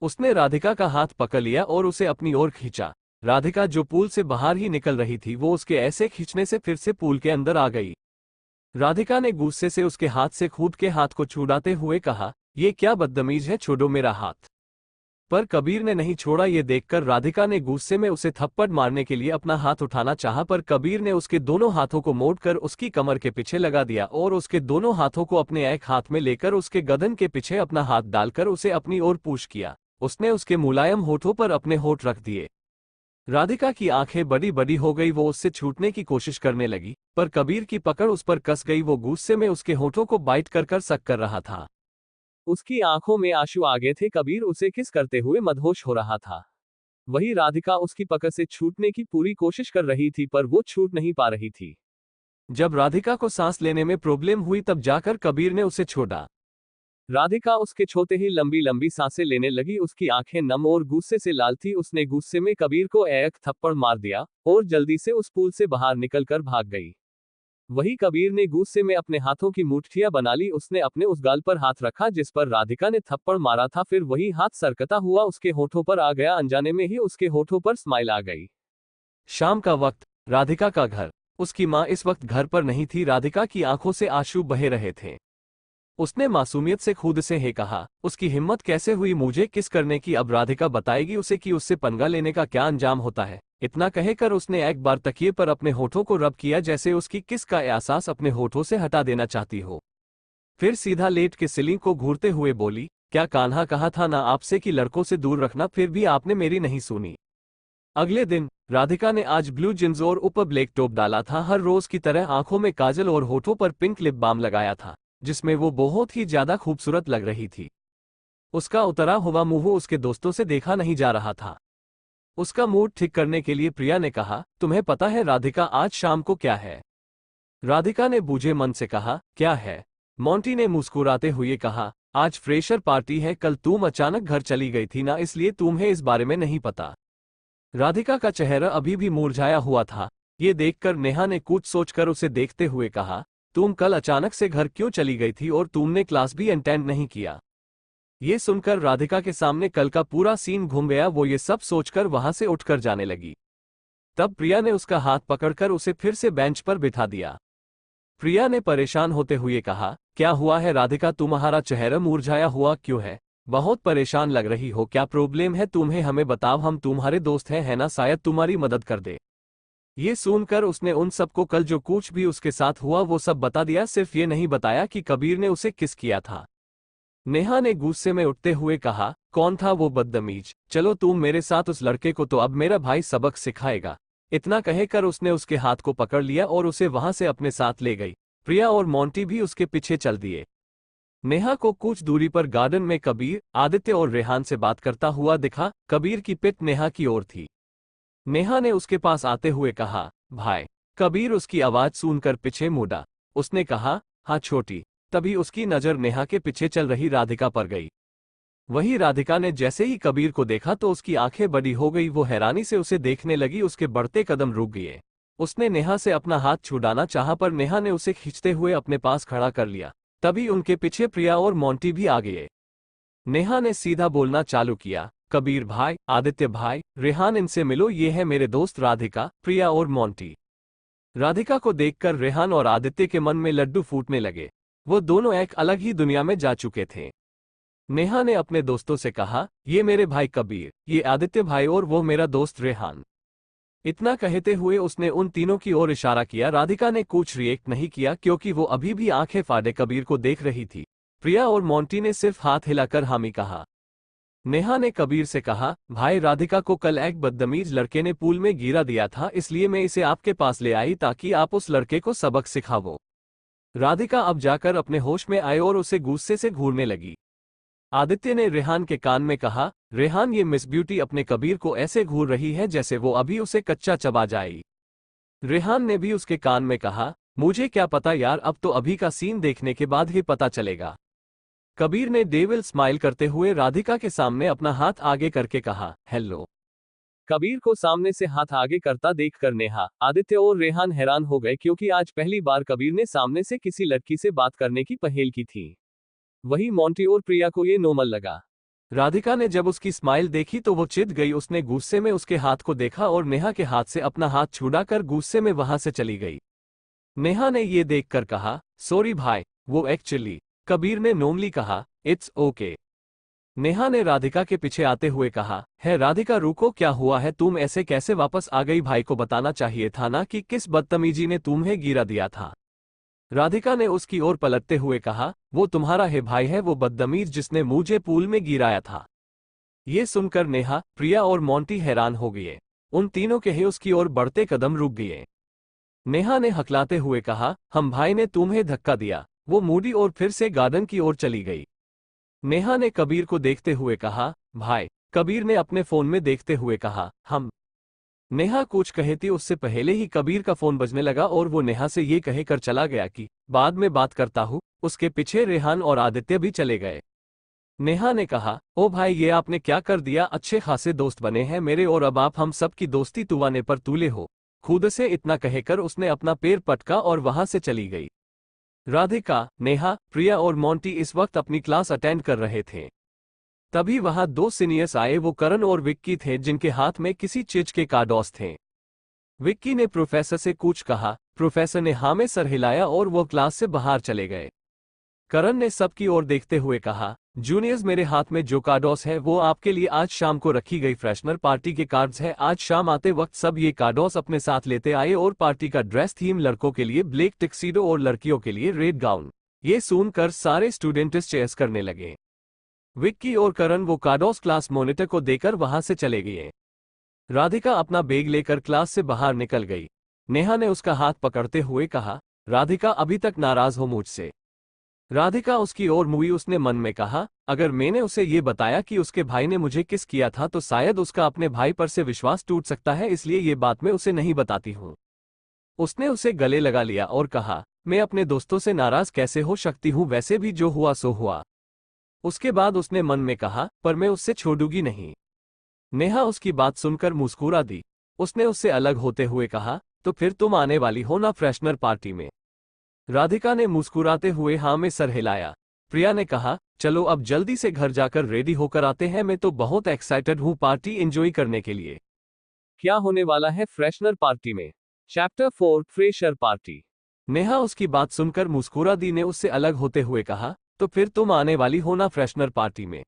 उसने राधिका का हाथ पकड़ लिया और उसे अपनी ओर खींचा। राधिका, जो पूल से बाहर ही निकल रही थी, वो उसके ऐसे खींचने से फिर से पूल के अंदर आ गई। राधिका ने गुस्से से उसके हाथ से खुद के हाथ को छुड़ाते हुए कहा, ये क्या बदतमीज है, छोड़ो मेरा हाथ। पर कबीर ने नहीं छोड़ा। ये देखकर राधिका ने गुस्से में उसे थप्पड़ मारने के लिए अपना हाथ उठाना चाहा, पर कबीर ने उसके दोनों हाथों को मोड़कर उसकी कमर के पीछे लगा दिया और उसके दोनों हाथों को अपने एक हाथ में लेकर उसके गर्दन के पीछे अपना हाथ डालकर उसे अपनी ओर पुश किया। उसने उसके मुलायम होठों पर अपने होठ रख दिए। राधिका की आंखें बड़ी बड़ी हो गई। वो उससे छूटने की कोशिश करने लगी, पर कबीर की पकड़ उस पर कस गई। वो गुस्से में उसके होठों को बाइट कर सक कर रहा था। उसकी आंखों में आंसू आ गए थे। कबीर उसे किस करते हुए मदहोश हो रहा था। वही राधिका उसकी पकड़ से छूटने की पूरी कोशिश कर रही थी पर वो छूट नहीं पा रही थी। जब राधिका को सांस लेने में प्रॉब्लम हुई तब जाकर कबीर ने उसे छोड़ा। राधिका उसके छूते ही लंबी लंबी सांसें लेने लगी, उसकी आंखें नम और गुस्से से लाल थी। उसने गुस्से में कबीर को एक थप्पड़ मार दिया और जल्दी से उस पुल से बाहर निकलकर भाग गई। वही कबीर ने गुस्से में अपने हाथों की मुट्ठियां बना ली। उसने अपने उस गाल पर हाथ रखा जिस पर राधिका ने थप्पड़ मारा था, फिर वही हाथ सरकता हुआ उसके होठों पर आ गया। अनजाने में ही उसके होठों पर स्माइल आ गई। शाम का वक्त, राधिका का घर। उसकी माँ इस वक्त घर पर नहीं थी। राधिका की आंखों से आंसू बहे रहे थे। उसने मासूमियत से खुद से हे कहा, उसकी हिम्मत कैसे हुई मुझे किस करने की। अब राधिका बताएगी उसे कि उससे पंगा लेने का क्या अंजाम होता है। इतना कहकर उसने एक बार तकिए पर अपने होठों को रब किया जैसे उसकी किस का एहसास अपने होठों से हटा देना चाहती हो। फिर सीधा लेट के सीलिंग को घूरते हुए बोली, क्या कान्हा कहा था ना आपसे कि लड़कों से दूर रखना, फिर भी आपने मेरी नहीं सुनी। अगले दिन राधिका ने आज ब्लू जींस और ऊपर ब्लैक टॉप डाला था। हर रोज की तरह आंखों में काजल और होठों पर पिंक लिप बाम लगाया था जिसमें वो बहुत ही ज्यादा खूबसूरत लग रही थी। उसका उतरा हुआ मुंह उसके दोस्तों से देखा नहीं जा रहा था। उसका मूड ठीक करने के लिए प्रिया ने कहा, तुम्हें पता है राधिका आज शाम को क्या है? राधिका ने बूझे मन से कहा, क्या है? मोंटी ने मुस्कुराते हुए कहा, आज फ्रेशर पार्टी है। कल तुम अचानक घर चली गई थी ना, इसलिए तुम्हें इस बारे में नहीं पता। राधिका का चेहरा अभी भी मुरझाया हुआ था। ये देखकर नेहा ने कुछ सोचकर उसे देखते हुए कहा, तुम कल अचानक से घर क्यों चली गई थी और तुमने क्लास भी अटेंड नहीं किया? ये सुनकर राधिका के सामने कल का पूरा सीन घूम गया। वो ये सब सोचकर वहां से उठकर जाने लगी। तब प्रिया ने उसका हाथ पकड़कर उसे फिर से बेंच पर बिठा दिया। प्रिया ने परेशान होते हुए कहा, क्या हुआ है राधिका, तुम्हारा चेहरा मुरझाया हुआ क्यों है? बहुत परेशान लग रही हो, क्या प्रॉब्लम है तुम्हें? हमें बताओ, हम तुम्हारे दोस्त हैं, है ना? शायद तुम्हारी मदद कर दे। ये सुनकर उसने उन सबको कल जो कुछ भी उसके साथ हुआ वो सब बता दिया, सिर्फ ये नहीं बताया कि कबीर ने उसे किस किया था। नेहा ने गुस्से में उठते हुए कहा, कौन था वो बदतमीज? चलो तुम मेरे साथ उस लड़के को, तो अब मेरा भाई सबक सिखाएगा। इतना कहकर उसने उसके हाथ को पकड़ लिया और उसे वहां से अपने साथ ले गई। प्रिया और मोंटी भी उसके पीछे चल दिए। नेहा को कुछ दूरी पर गार्डन में कबीर, आदित्य और रेहान से बात करता हुआ दिखा। कबीर की पिठ नेहा की ओर थी। नेहा ने उसके पास आते हुए कहा, भाई। कबीर उसकी आवाज सुनकर पीछे मुड़ा। उसने कहा, हाँ छोटी। तभी उसकी नजर नेहा के पीछे चल रही राधिका पर गई। वही राधिका ने जैसे ही कबीर को देखा तो उसकी आंखें बड़ी हो गई। वो हैरानी से उसे देखने लगी। उसके बढ़ते कदम रुक गए। उसने नेहा से अपना हाथ छुड़ाना चाहा पर नेहा ने उसे खींचते हुए अपने पास खड़ा कर लिया। तभी उनके पीछे प्रिया और मोंटी भी आ गए। नेहा ने सीधा बोलना चालू किया, कबीर भाई, आदित्य भाई, रेहान, इनसे मिलो, ये है मेरे दोस्त राधिका, प्रिया और मोंटी। राधिका को देखकर रेहान और आदित्य के मन में लड्डू फूटने लगे। वो दोनों एक अलग ही दुनिया में जा चुके थे। नेहा ने अपने दोस्तों से कहा, ये मेरे भाई कबीर, ये आदित्य भाई और वो मेरा दोस्त रेहान। इतना कहते हुए उसने उन तीनों की ओर इशारा किया। राधिका ने कुछ रिएक्ट नहीं किया क्योंकि वो अभी भी आंखें फाड़े कबीर को देख रही थी। प्रिया और मोंटी ने सिर्फ हाथ हिलाकर हामी कहा। नेहा ने कबीर से कहा, भाई राधिका को कल एक बदतमीज लड़के ने पूल में गिरा दिया था, इसलिए मैं इसे आपके पास ले आई ताकि आप उस लड़के को सबक सिखाओ। राधिका अब जाकर अपने होश में आए और उसे गुस्से से घूरने लगी। आदित्य ने रेहान के कान में कहा, रेहान, ये मिस ब्यूटी अपने कबीर को ऐसे घूर रही है जैसे वो अभी उसे कच्चा चबा जाए। रेहान ने भी उसके कान में कहा, मुझे क्या पता यार, अब तो अभी का सीन देखने के बाद ही पता चलेगा। कबीर ने डेविल स्माइल करते हुए राधिका के सामने अपना हाथ आगे करके कहा, हेलो। कबीर को सामने से हाथ आगे करता देखकर नेहा, आदित्य और रेहान हैरान हो गए क्योंकि आज पहली बार कबीर ने सामने से किसी लड़की से बात करने की पहेल की थी। वही मोंटी और प्रिया को ये नॉर्मल लगा। राधिका ने जब उसकी स्माइल देखी तो वो चिढ़ गई। उसने गुस्से में उसके हाथ को देखा और नेहा के हाथ से अपना हाथ छुड़ाकर गुस्से में वहां से चली गई। नेहा ने ये देखकर कहा, सॉरी भाई, वो एक्चुअली। कबीर ने नॉर्मली कहा, इट्स ओके। नेहा ने राधिका के पीछे आते हुए कहा, है राधिका रुको, क्या हुआ है? तुम ऐसे कैसे वापस आ गई? भाई को बताना चाहिए था ना कि किस बदतमीजी ने तुम्हें गिरा दिया था। राधिका ने उसकी ओर पलटते हुए कहा, वो तुम्हारा है भाई है, वो बदतमीज जिसने मुझे पूल में गिराया था। ये सुनकर नेहा, प्रिया और मोंटी हैरान हो गए। उन तीनों के ही उसकी ओर बढ़ते कदम रुक गए। नेहा ने हकलाते हुए कहा, हम भाई ने तुम्हें धक्का दिया। वो मूडी और फिर से गार्डन की ओर चली गई। नेहा ने कबीर को देखते हुए कहा, भाई, कबीर ने अपने फोन में देखते हुए कहा, हम। नेहा कुछ कहे थी उससे पहले ही कबीर का फोन बजने लगा और वो नेहा से ये कहकर चला गया कि बाद में बात करता हूँ। उसके पीछे रेहान और आदित्य भी चले गए। नेहा ने कहा, ओ भाई ये आपने क्या कर दिया, अच्छे खासे दोस्त बने हैं मेरे और अब आप हम सब की दोस्ती तुवाने पर तूले हो। खुद से इतना कहकर उसने अपना पैर पटका और वहां से चली गई। राधिका, नेहा, प्रिया और मोंटी इस वक्त अपनी क्लास अटेंड कर रहे थे। तभी वहां दो सीनियर्स आए, वो करण और विक्की थे जिनके हाथ में किसी चीज के कार्ड्स थे। विक्की ने प्रोफेसर से कुछ कहा, प्रोफेसर ने हाँ में सर हिलाया और वो क्लास से बाहर चले गए। करण ने सबकी ओर देखते हुए कहा, जूनियर्स मेरे हाथ में जो कार्ड्स है वो आपके लिए आज शाम को रखी गई फ्रेशनर पार्टी के कार्ड्स है। आज शाम आते वक्त सब ये कार्ड्स अपने साथ लेते आए और पार्टी का ड्रेस थीम लड़कों के लिए ब्लैक टक्सीडो और लड़कियों के लिए रेड गाउन। ये सुनकर सारे स्टूडेंट्स चेयर्स करने लगे। विक्की और करण वो कार्ड्स क्लास मॉनिटर को देकर वहां से चले गए। राधिका अपना बैग लेकर क्लास से बाहर निकल गई। नेहा ने उसका हाथ पकड़ते हुए कहा, राधिका अभी तक नाराज हो मुझसे? राधिका उसकी ओर मुड़ी। उसने मन में कहा, अगर मैंने उसे ये बताया कि उसके भाई ने मुझे किस किया था तो शायद उसका अपने भाई पर से विश्वास टूट सकता है, इसलिए ये बात मैं उसे नहीं बताती हूँ। उसने उसे गले लगा लिया और कहा, मैं अपने दोस्तों से नाराज कैसे हो सकती हूँ, वैसे भी जो हुआ सो हुआ। उसके बाद उसने मन में कहा, पर मैं उससे छोड़ूंगी नहीं। नेहा उसकी बात सुनकर मुस्कुरा दी। उसने उससे अलग होते हुए कहा, तो फिर तुम आने वाली हो ना फ्रेशनर पार्टी में? राधिका ने मुस्कुराते हुए हाँ में सर हिलाया। प्रिया ने कहा, चलो अब जल्दी से घर जाकर रेडी होकर आते हैं, मैं तो बहुत एक्साइटेड हूँ पार्टी एंजॉय करने के लिए। क्या होने वाला है फ्रेशनर पार्टी में? Chapter 4 fresher party. नेहा उसकी बात सुनकर मुस्कुरा दी। ने उससे अलग होते हुए कहा, तो फिर तुम आने वाली हो ना फ्रेशनर पार्टी में?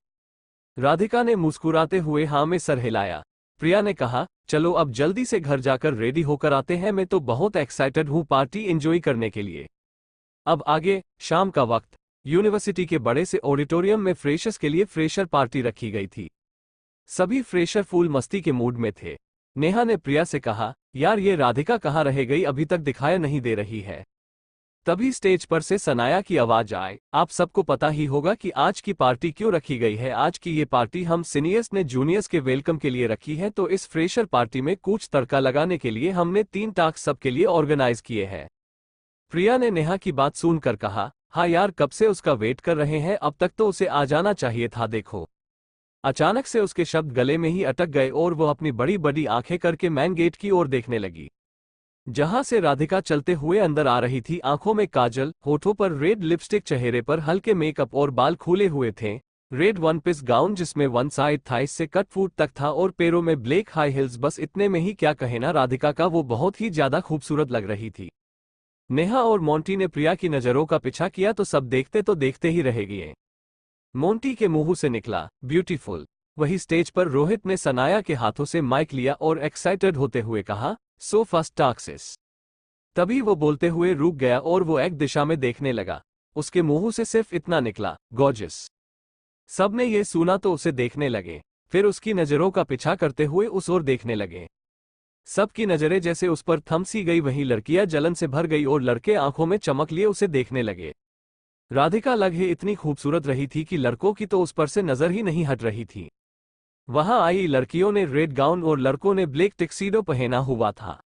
राधिका ने मुस्कुराते हुए हाँ में सर हिलाया। प्रिया ने कहा, चलो अब जल्दी से घर जाकर रेडी होकर आते हैं, मैं तो बहुत एक्साइटेड हूँ पार्टी एंजॉय करने के लिए। अब आगे शाम का वक्त। यूनिवर्सिटी के बड़े से ऑडिटोरियम में फ्रेशर्स के लिए फ्रेशर पार्टी रखी गई थी। सभी फ्रेशर फूल मस्ती के मूड में थे। नेहा ने प्रिया से कहा, यार ये राधिका कहाँ रह गई, अभी तक दिखाई नहीं दे रही है। तभी स्टेज पर से सनाया की आवाज आए, आप सबको पता ही होगा कि आज की पार्टी क्यों रखी गई है। आज की ये पार्टी हम सीनियर्स ने जूनियर्स के वेलकम के लिए रखी है, तो इस फ्रेशर पार्टी में कुछ तड़का लगाने के लिए हमने 3 टास्क सबके लिए ऑर्गेनाइज किए हैं। प्रिया ने नेहा की बात सुनकर कहा, हाँ यार कब से उसका वेट कर रहे हैं, अब तक तो उसे आ जाना चाहिए था। देखो। अचानक से उसके शब्द गले में ही अटक गए और वो अपनी बड़ी बड़ी आंखें करके मैन गेट की ओर देखने लगी, जहां से राधिका चलते हुए अंदर आ रही थी। आंखों में काजल, होठों पर रेड लिपस्टिक, चेहरे पर हल्के मेकअप और बाल खुले हुए थे। रेड वन पीस गाउन जिसमें वन साइड थाइस से कट फुट तक था और पैरों में ब्लैक हाई हिल्स। बस इतने में ही क्या कहना राधिका का, वो बहुत ही ज्यादा खूबसूरत लग रही थी। नेहा और मोंटी ने प्रिया की नजरों का पीछा किया तो सब देखते तो देखते ही रह गए। मोंटी के मुंह से निकला, ब्यूटीफुल। वही स्टेज पर रोहित ने सनाया के हाथों से माइक लिया और एक्साइटेड होते हुए कहा, सो फर्स्ट टास्क। तभी वो बोलते हुए रुक गया और वो एक दिशा में देखने लगा। उसके मुंह से सिर्फ इतना निकला, गॉर्जियस। सबने ये सुना तो उसे देखने लगे, फिर उसकी नजरों का पीछा करते हुए उस ओर देखने लगे। सबकी नजरें जैसे उस पर थम सी गई। वहीं लड़कियां जलन से भर गई और लड़के आंखों में चमक लिए उसे देखने लगे। राधिका लगे इतनी खूबसूरत रही थी कि लड़कों की तो उस पर से नजर ही नहीं हट रही थी। वहां आई लड़कियों ने रेड गाउन और लड़कों ने ब्लैक टक्सीडो पहना हुआ था।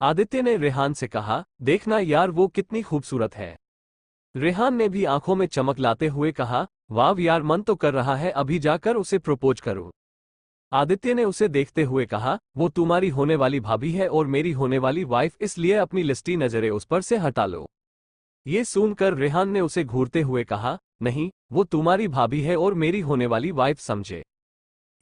आदित्य ने रेहान से कहा, देखना यार वो कितनी खूबसूरत है। रेहान ने भी आंखों में चमक लाते हुए कहा, वाव यार मन तो कर रहा है अभी जाकर उसे प्रपोज करूं। आदित्य ने उसे देखते हुए कहा, वो तुम्हारी होने वाली भाभी है और मेरी होने वाली वाइफ, इसलिए अपनी लिस्टी नजरें उस पर से हटा लो। ये सुनकर रेहान ने उसे घूरते हुए कहा, नहीं वो तुम्हारी भाभी है और मेरी होने वाली वाइफ, समझे।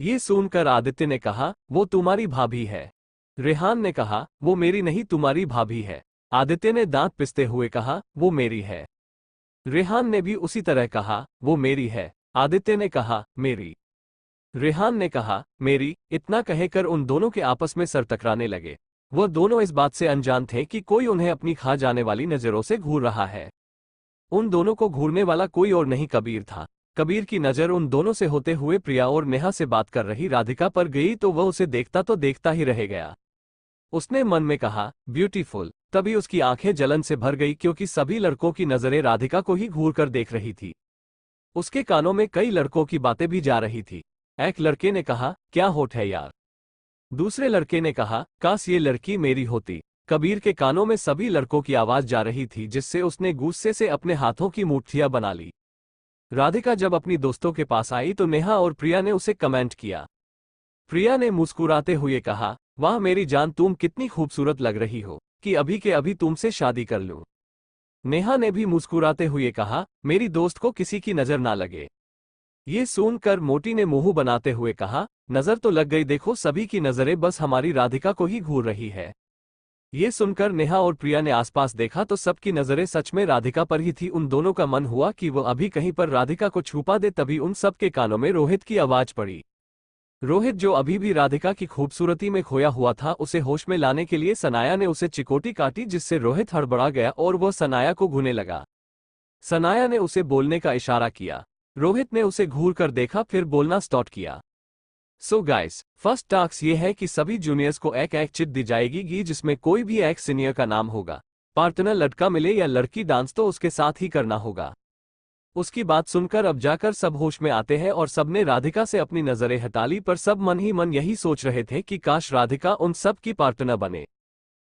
ये सुनकर आदित्य ने कहा, वो तुम्हारी भाभी है। रेहान ने कहा, वो मेरी नहीं तुम्हारी भाभी है। आदित्य ने दांत पिसते हुए कहा, वो मेरी है। रेहान ने भी उसी तरह कहा, वो मेरी है। आदित्य ने कहा, मेरी। रेहान ने कहा, मेरी। इतना कहकर उन दोनों के आपस में सर टकराने लगे। वह दोनों इस बात से अनजान थे कि कोई उन्हें अपनी खा जाने वाली नजरों से घूर रहा है। उन दोनों को घूरने वाला कोई और नहीं कबीर था। कबीर की नजर उन दोनों से होते हुए प्रिया और नेहा से बात कर रही राधिका पर गई तो वह उसे देखता तो देखता ही रह गया। उसने मन में कहा, ब्यूटीफुल। तभी उसकी आंखें जलन से भर गई क्योंकि सभी लड़कों की नजरें राधिका को ही घूर कर देख रही थी। उसके कानों में कई लड़कों की बातें भी जा रही थी। एक लड़के ने कहा, क्या होठ है यार। दूसरे लड़के ने कहा, काश ये लड़की मेरी होती। कबीर के कानों में सभी लड़कों की आवाज जा रही थी, जिससे उसने गुस्से से अपने हाथों की मुट्ठियां बना ली। राधिका जब अपनी दोस्तों के पास आई तो नेहा और प्रिया ने उसे कमेंट किया। प्रिया ने मुस्कुराते हुए कहा, वाह मेरी जान, तुम कितनी खूबसूरत लग रही हो कि अभी के अभी तुमसे शादी कर लूं। नेहा ने भी मुस्कुराते हुए कहा, मेरी दोस्त को किसी की नजर ना लगे। ये सुनकर मोटी ने मुंह बनाते हुए कहा, नजर तो लग गई, देखो सभी की नजरें बस हमारी राधिका को ही घूर रही है। ये सुनकर नेहा और प्रिया ने आसपास देखा तो सबकी नजरें सच में राधिका पर ही थी। उन दोनों का मन हुआ कि वो अभी कहीं पर राधिका को छुपा दे, तभी उन सबके कानों में रोहित की आवाज पड़ी। रोहित, जो अभी भी राधिका की खूबसूरती में खोया हुआ था, उसे होश में लाने के लिए सनाया ने उसे चिकोटी काटी, जिससे रोहित हड़बड़ा गया और वह सनाया को घूरने लगा। सनाया ने उसे बोलने का इशारा किया। रोहित ने उसे घूर कर देखा, फिर बोलना स्टार्ट किया। सो गाइस, फर्स्ट टास्क ये है कि सभी जूनियर्स को एक एक चिट दी जाएगी, जिसमें कोई भी एक सीनियर का नाम होगा। पार्टनर लड़का मिले या लड़की, डांस तो उसके साथ ही करना होगा। उसकी बात सुनकर अब जाकर सब होश में आते हैं और सबने राधिका से अपनी नजरें हटा ली, पर सब मन ही मन यही सोच रहे थे कि काश राधिका उन सब की पार्टनर बने।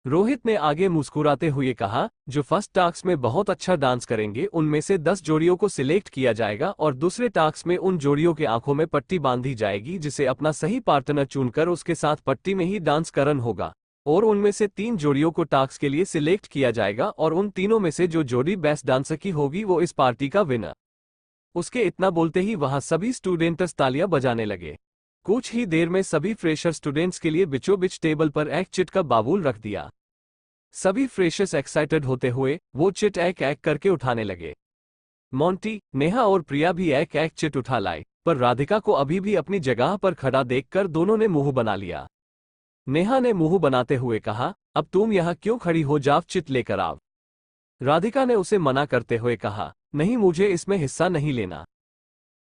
रोहित ने आगे मुस्कुराते हुए कहा, जो फर्स्ट टास्क में बहुत अच्छा डांस करेंगे उनमें से 10 जोड़ियों को सिलेक्ट किया जाएगा और दूसरे टास्क में उन जोड़ियों के आंखों में पट्टी बांधी जाएगी, जिसे अपना सही पार्टनर चुनकर उसके साथ पट्टी में ही डांस करन होगा। और उनमें से 3 जोड़ियों को टास्क के लिए सिलेक्ट किया जाएगा और उन तीनों में से जो जोड़ी बेस्ट डांसर की होगी वो इस पार्टी का विनर। उसके इतना बोलते ही वहां सभी स्टूडेंट्स तालियां बजाने लगे। कुछ ही देर में सभी फ्रेशर स्टूडेंट्स के लिए बिचों बिच टेबल पर एक चिट का बाबूल रख दिया। सभी फ्रेशर्स एक्साइटेड होते हुए वो चिट एक एक करके उठाने लगे। मोंटी, नेहा और प्रिया भी एक एक चिट उठा लाए, पर राधिका को अभी भी अपनी जगह पर खड़ा देखकर दोनों ने मुंह बना लिया। नेहा ने मुंह बनाते हुए कहा, अब तुम यहाँ क्यों खड़ी हो, जाओ चिट लेकर आओ। राधिका ने उसे मना करते हुए कहा, नहीं, मुझे इसमें हिस्सा नहीं लेना।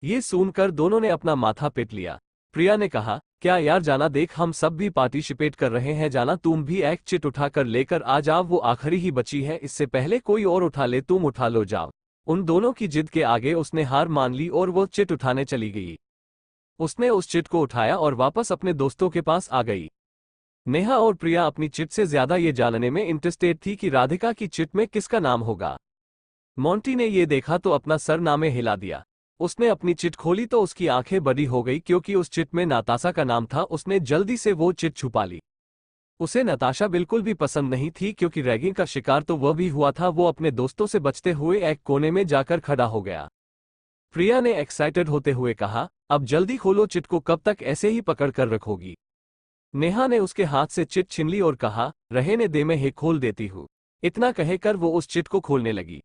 ये सुनकर दोनों ने अपना माथा पीट लिया। प्रिया ने कहा, क्या यार जाना, देख हम सब भी पार्टिसिपेट कर रहे हैं, जाना तुम भी एक चिट उठाकर लेकर आ जाओ, वो आखिरी ही बची है, इससे पहले कोई और उठा ले, तुम उठा लो, जाओ। उन दोनों की जिद के आगे उसने हार मान ली और वो चिट उठाने चली गई। उसने उस चिट को उठाया और वापस अपने दोस्तों के पास आ गई। नेहा और प्रिया अपनी चिट से ज्यादा ये जानने में इंटरेस्टेड थी कि राधिका की चिट में किसका नाम होगा। मोंटी ने ये देखा तो अपना सर नामे हिला दिया। उसने अपनी चिट खोली तो उसकी आंखें बड़ी हो गई, क्योंकि उस चिट में नताशा का नाम था। उसने जल्दी से वो चिट छुपा ली। उसे नताशा बिल्कुल भी पसंद नहीं थी, क्योंकि रैगिंग का शिकार तो वह भी हुआ था। वो अपने दोस्तों से बचते हुए एक कोने में जाकर खड़ा हो गया। प्रिया ने एक्साइटेड होते हुए कहा, अब जल्दी खोलो चिट को, कब तक ऐसे ही पकड़ कर रखोगी। नेहा ने उसके हाथ से चिट छीन ली और कहा, रहने दे, मैं ही खोल देती हूँ। इतना कहकर वो उस चिट को खोलने लगी।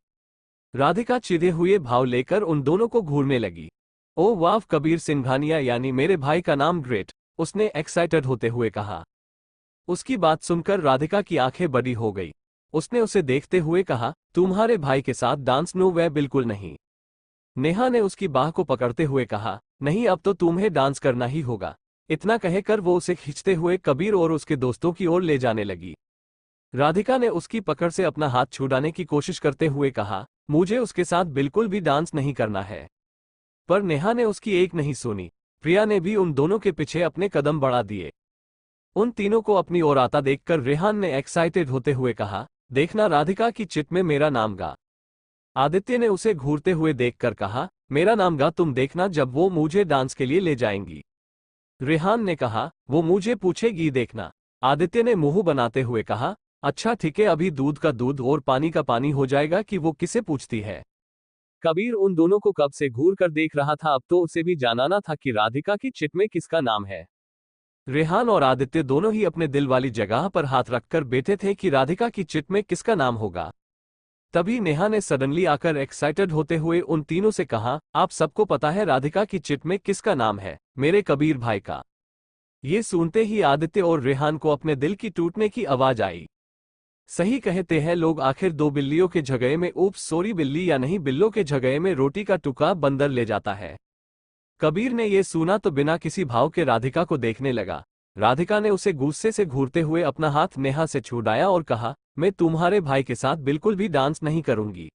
राधिका चिढ़े हुए भाव लेकर उन दोनों को घूरने लगी। ओ वाह, कबीर सिंघानिया, यानी मेरे भाई का नाम ग्रेट, उसने एक्साइटेड होते हुए कहा। उसकी बात सुनकर राधिका की आंखें बड़ी हो गई। उसने उसे देखते हुए कहा, तुम्हारे भाई के साथ डांस? नो वे, बिल्कुल नहीं। नेहा ने उसकी बाह को पकड़ते हुए कहा, नहीं, अब तो तुम्हें डांस करना ही होगा। इतना कहकर वो उसे खींचते हुए कबीर और उसके दोस्तों की ओर ले जाने लगी। राधिका ने उसकी पकड़ से अपना हाथ छुड़ाने की कोशिश करते हुए कहा, मुझे उसके साथ बिल्कुल भी डांस नहीं करना है। पर नेहा ने उसकी एक नहीं सुनी। प्रिया ने भी उन दोनों के पीछे अपने कदम बढ़ा दिए। उन तीनों को अपनी ओर आता देखकर रेहान ने एक्साइटेड होते हुए कहा, देखना राधिका की चिट में मेरा नाम गा। आदित्य ने उसे घूरते हुए देखकर कहा, मेरा नाम गा, तुम देखना जब वो मुझे डांस के लिए ले जाएंगी। रेहान ने कहा, वो मुझे पूछेगी, देखना। आदित्य ने मुंह बनाते हुए कहा, अच्छा ठीक है, अभी दूध का दूध और पानी का पानी हो जाएगा कि वो किसे पूछती है। कबीर उन दोनों को कब से घूर कर देख रहा था, अब तो उसे भी जानना था कि राधिका की चिट में किसका नाम है। रेहान और आदित्य दोनों ही अपने दिल वाली जगह पर हाथ रखकर बैठे थे कि राधिका की चिट में किसका नाम होगा। तभी नेहा ने सडनली आकर एक्साइटेड होते हुए उन तीनों से कहा, आप सबको पता है राधिका की चिट में किसका नाम है? मेरे कबीर भाई का। ये सुनते ही आदित्य और रेहान को अपने दिल की टूटने की आवाज आई। सही कहते हैं लोग, आखिर दो बिल्लियों के झगड़े में ऊप्स सॉरी, बिल्ली या नहीं, बिल्लों के झगड़े में रोटी का टुकड़ा बंदर ले जाता है। कबीर ने यह सुना तो बिना किसी भाव के राधिका को देखने लगा। राधिका ने उसे गुस्से से घूरते हुए अपना हाथ नेहा से छुड़ाया और कहा, मैं तुम्हारे भाई के साथ बिल्कुल भी डांस नहीं करूंगी।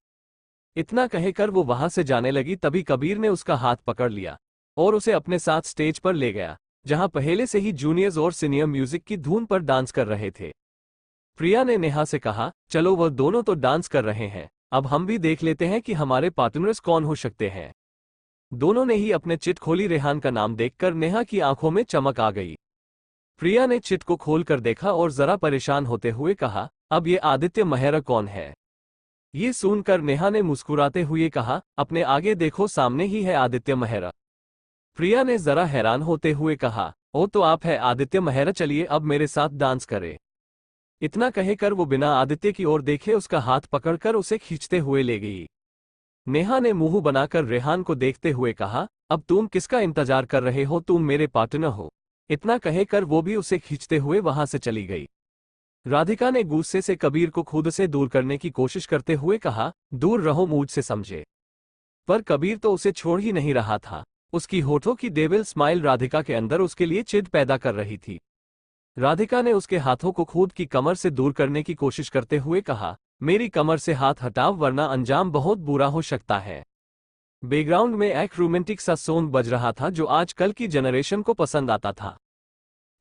इतना कहकर वो वहां से जाने लगी, तभी कबीर ने उसका हाथ पकड़ लिया। और उसे अपने साथ स्टेज पर ले गया, जहां पहले से ही जूनियर्स और सीनियर म्यूजिक की धुन पर डांस कर रहे थे। प्रिया ने नेहा से कहा, चलो वह दोनों तो डांस कर रहे हैं, अब हम भी देख लेते हैं कि हमारे पार्टनर्स कौन हो सकते हैं। दोनों ने ही अपने चिट खोली। रेहान का नाम देखकर नेहा की आंखों में चमक आ गई। प्रिया ने चिट को खोलकर देखा और जरा परेशान होते हुए कहा, अब ये आदित्य मेहरा कौन है? ये सुनकर नेहा ने मुस्कुराते हुए कहा, अपने आगे देखो, सामने ही है आदित्य मेहरा। प्रिया ने जरा हैरान होते हुए कहा, ओ तो आप है आदित्य मेहरा, चलिए अब मेरे साथ डांस करें। इतना कहकर वो बिना आदित्य की ओर देखे उसका हाथ पकड़कर उसे खींचते हुए ले गई। नेहा ने मुंह बनाकर रेहान को देखते हुए कहा, अब तुम किसका इंतजार कर रहे हो, तुम मेरे पार्टनर हो। इतना कहकर वो भी उसे खींचते हुए वहां से चली गई। राधिका ने गुस्से से कबीर को खुद से दूर करने की कोशिश करते हुए कहा, दूर रहो मुझसे, समझे। पर कबीर तो उसे छोड़ ही नहीं रहा था। उसकी होठों की डेविल स्माइल राधिका के अंदर उसके लिए चिढ़ पैदा कर रही थी। राधिका ने उसके हाथों को खुद की कमर से दूर करने की कोशिश करते हुए कहा, मेरी कमर से हाथ हटाओ वरना अंजाम बहुत बुरा हो सकता है। बैकग्राउंड में एक रोमांटिक सा सॉन्ग बज रहा था जो आजकल की जनरेशन को पसंद आता था।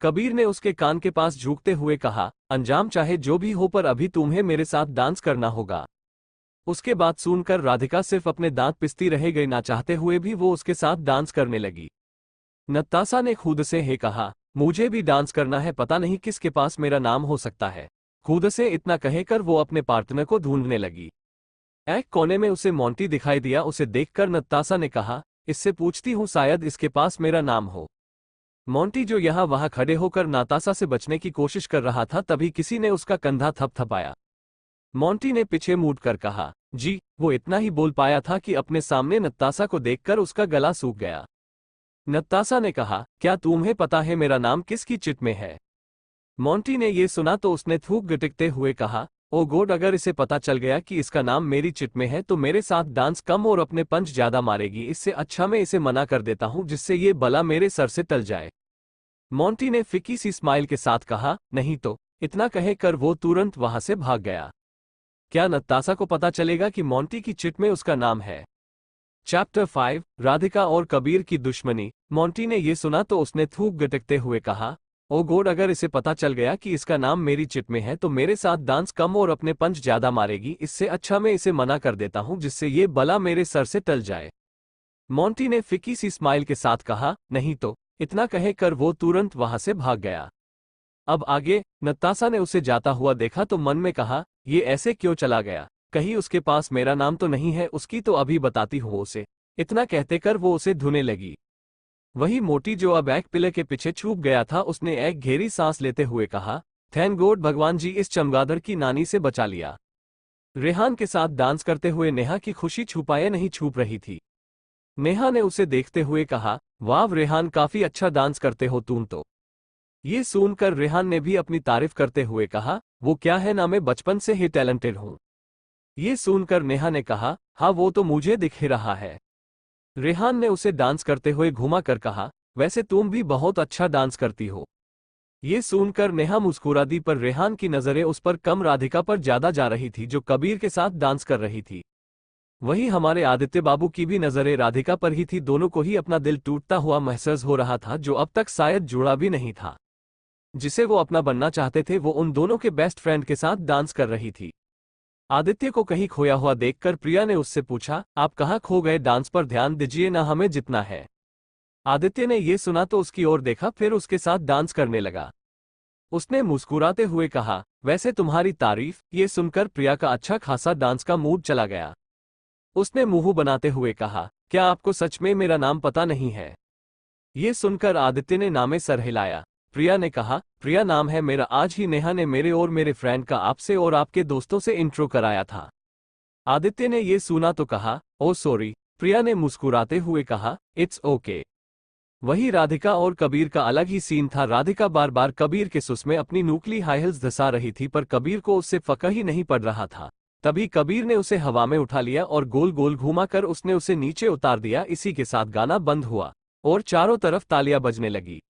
कबीर ने उसके कान के पास झुकते हुए कहा, अंजाम चाहे जो भी हो पर अभी तुम्हें मेरे साथ डांस करना होगा। उसके बाद सुनकर राधिका सिर्फ अपने दांत पिसती रह गई, ना चाहते हुए भी वो उसके साथ डांस करने लगी। नताशा ने खुद से हे कहा, मुझे भी डांस करना है, पता नहीं किसके पास मेरा नाम हो सकता है। खुद से इतना कहकर वो अपने पार्टनर को ढूंढने लगी। एक कोने में उसे मोंटी दिखाई दिया। उसे देखकर नताशा ने कहा, इससे पूछती हूँ शायद इसके पास मेरा नाम हो। मोंटी जो यहाँ वहां खड़े होकर नताशा से बचने की कोशिश कर रहा था, तभी किसी ने उसका कंधा थपथपाया। मोंटी ने पीछे मुड़कर कहा, जी। वो इतना ही बोल पाया था कि अपने सामने नताशा को देखकर उसका गला सूख गया। नताशा ने कहा, क्या तुम्हें पता है मेरा नाम किसकी चिट में है? मोंटी ने ये सुना तो उसने थूक गटकते हुए कहा, ओ गॉड, अगर इसे पता चल गया कि इसका नाम मेरी चिट में है तो मेरे साथ डांस कम और अपने पंच ज्यादा मारेगी। इससे अच्छा मैं इसे मना कर देता हूं, जिससे ये बला मेरे सर से टल जाए। मोंटी ने फिक्की सी स्माइल के साथ कहा, नहीं तो। इतना कहकर वो तुरंत वहां से भाग गया। क्या नताशा को पता चलेगा कि मोंटी की चिट में उसका नाम है? चैप्टर 5, राधिका और कबीर की दुश्मनी। मोंटी ने ये सुना तो उसने थूक गटकते हुए कहा, ओ गॉड, अगर इसे पता चल गया कि इसका नाम मेरी चिट में है तो मेरे साथ डांस कम और अपने पंच ज्यादा मारेगी। इससे अच्छा मैं इसे मना कर देता हूं, जिससे ये बला मेरे सर से टल जाए। मोंटी ने फिक्की सी स्माइल के साथ कहा, नहीं तो। इतना कहकर वो तुरंत वहां से भाग गया। अब आगे। नताशा ने उसे जाता हुआ देखा तो मन में कहा, ये ऐसे क्यों चला गया? कहीं उसके पास मेरा नाम तो नहीं है, उसकी तो अभी बताती हूँ उसे। इतना कहते कर वो उसे धुने लगी। वही मोटी जो अब एक पिलर के पीछे छुप गया था, उसने एक गहरी सांस लेते हुए कहा, थैंक गॉड, भगवान जी इस चमगादड़ की नानी से बचा लिया। रेहान के साथ डांस करते हुए नेहा की खुशी छुपाए नहीं छुप रही थी। नेहा ने उसे देखते हुए कहा, वाह रेहान, काफी अच्छा डांस करते हो तुम तो। ये सुनकर रेहान ने भी अपनी तारीफ करते हुए कहा, वो क्या है ना, मैं बचपन से ही टैलेंटेड हूँ। ये सुनकर नेहा ने कहा, हाँ वो तो मुझे दिख ही रहा है। रेहान ने उसे डांस करते हुए घुमा कर कहा, वैसे तुम भी बहुत अच्छा डांस करती हो। ये सुनकर नेहा मुस्कुरा दी, पर रेहान की नजरें उस पर कम राधिका पर ज्यादा जा रही थी जो कबीर के साथ डांस कर रही थी। वही हमारे आदित्य बाबू की भी नजरें राधिका पर ही थी। दोनों को ही अपना दिल टूटता हुआ महसूस हो रहा था, जो अब तक शायद जुड़ा भी नहीं था। जिसे वो अपना बनना चाहते थे, वो उन दोनों के बेस्ट फ्रेंड के साथ डांस कर रही थी। आदित्य को कहीं खोया हुआ देखकर प्रिया ने उससे पूछा, आप कहाँ खो गए? डांस पर ध्यान दीजिए ना, हमें जितना है। आदित्य ने यह सुना तो उसकी ओर देखा, फिर उसके साथ डांस करने लगा। उसने मुस्कुराते हुए कहा, वैसे तुम्हारी तारीफ। ये सुनकर प्रिया का अच्छा खासा डांस का मूड चला गया। उसने मुंह बनाते हुए कहा, क्या आपको सच में मेरा नाम पता नहीं है? ये सुनकर आदित्य ने नामे सर हिलाया। प्रिया ने कहा, प्रिया नाम है मेरा, आज ही नेहा ने मेरे और मेरे फ्रेंड का आपसे और आपके दोस्तों से इंट्रो कराया था। आदित्य ने यह सुना तो कहा, ओ सॉरी। प्रिया ने मुस्कुराते हुए कहा, इट्स ओके। वही राधिका और कबीर का अलग ही सीन था। राधिका बार बार कबीर के सुस में अपनी नूकली हाई हील्स धंसा रही थी, पर कबीर को उससे फर्क ही नहीं पड़ रहा था। तभी कबीर ने उसे हवा में उठा लिया और गोल गोल घुमाकर उसने उसे नीचे उतार दिया। इसी के साथ गाना बंद हुआ और चारों तरफ तालियां बजने लगी।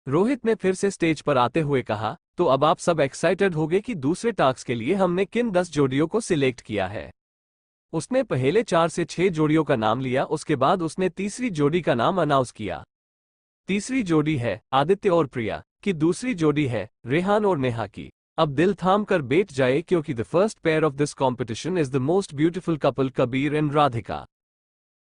रोहित ने फिर से स्टेज पर आते हुए कहा, तो अब आप सब एक्साइटेड होंगे कि दूसरे टास्क के लिए हमने किन 10 जोड़ियों को सिलेक्ट किया है। उसने पहले 4 से 6 जोड़ियों का नाम लिया, उसके बाद उसने तीसरी जोड़ी का नाम अनाउंस किया। तीसरी जोड़ी है आदित्य और प्रिया की, दूसरी जोड़ी है रेहान और नेहा की। अब दिल थाम कर बैठ जाए क्योंकि the first pair of this competition is the most beautiful couple Kabir and Radhika.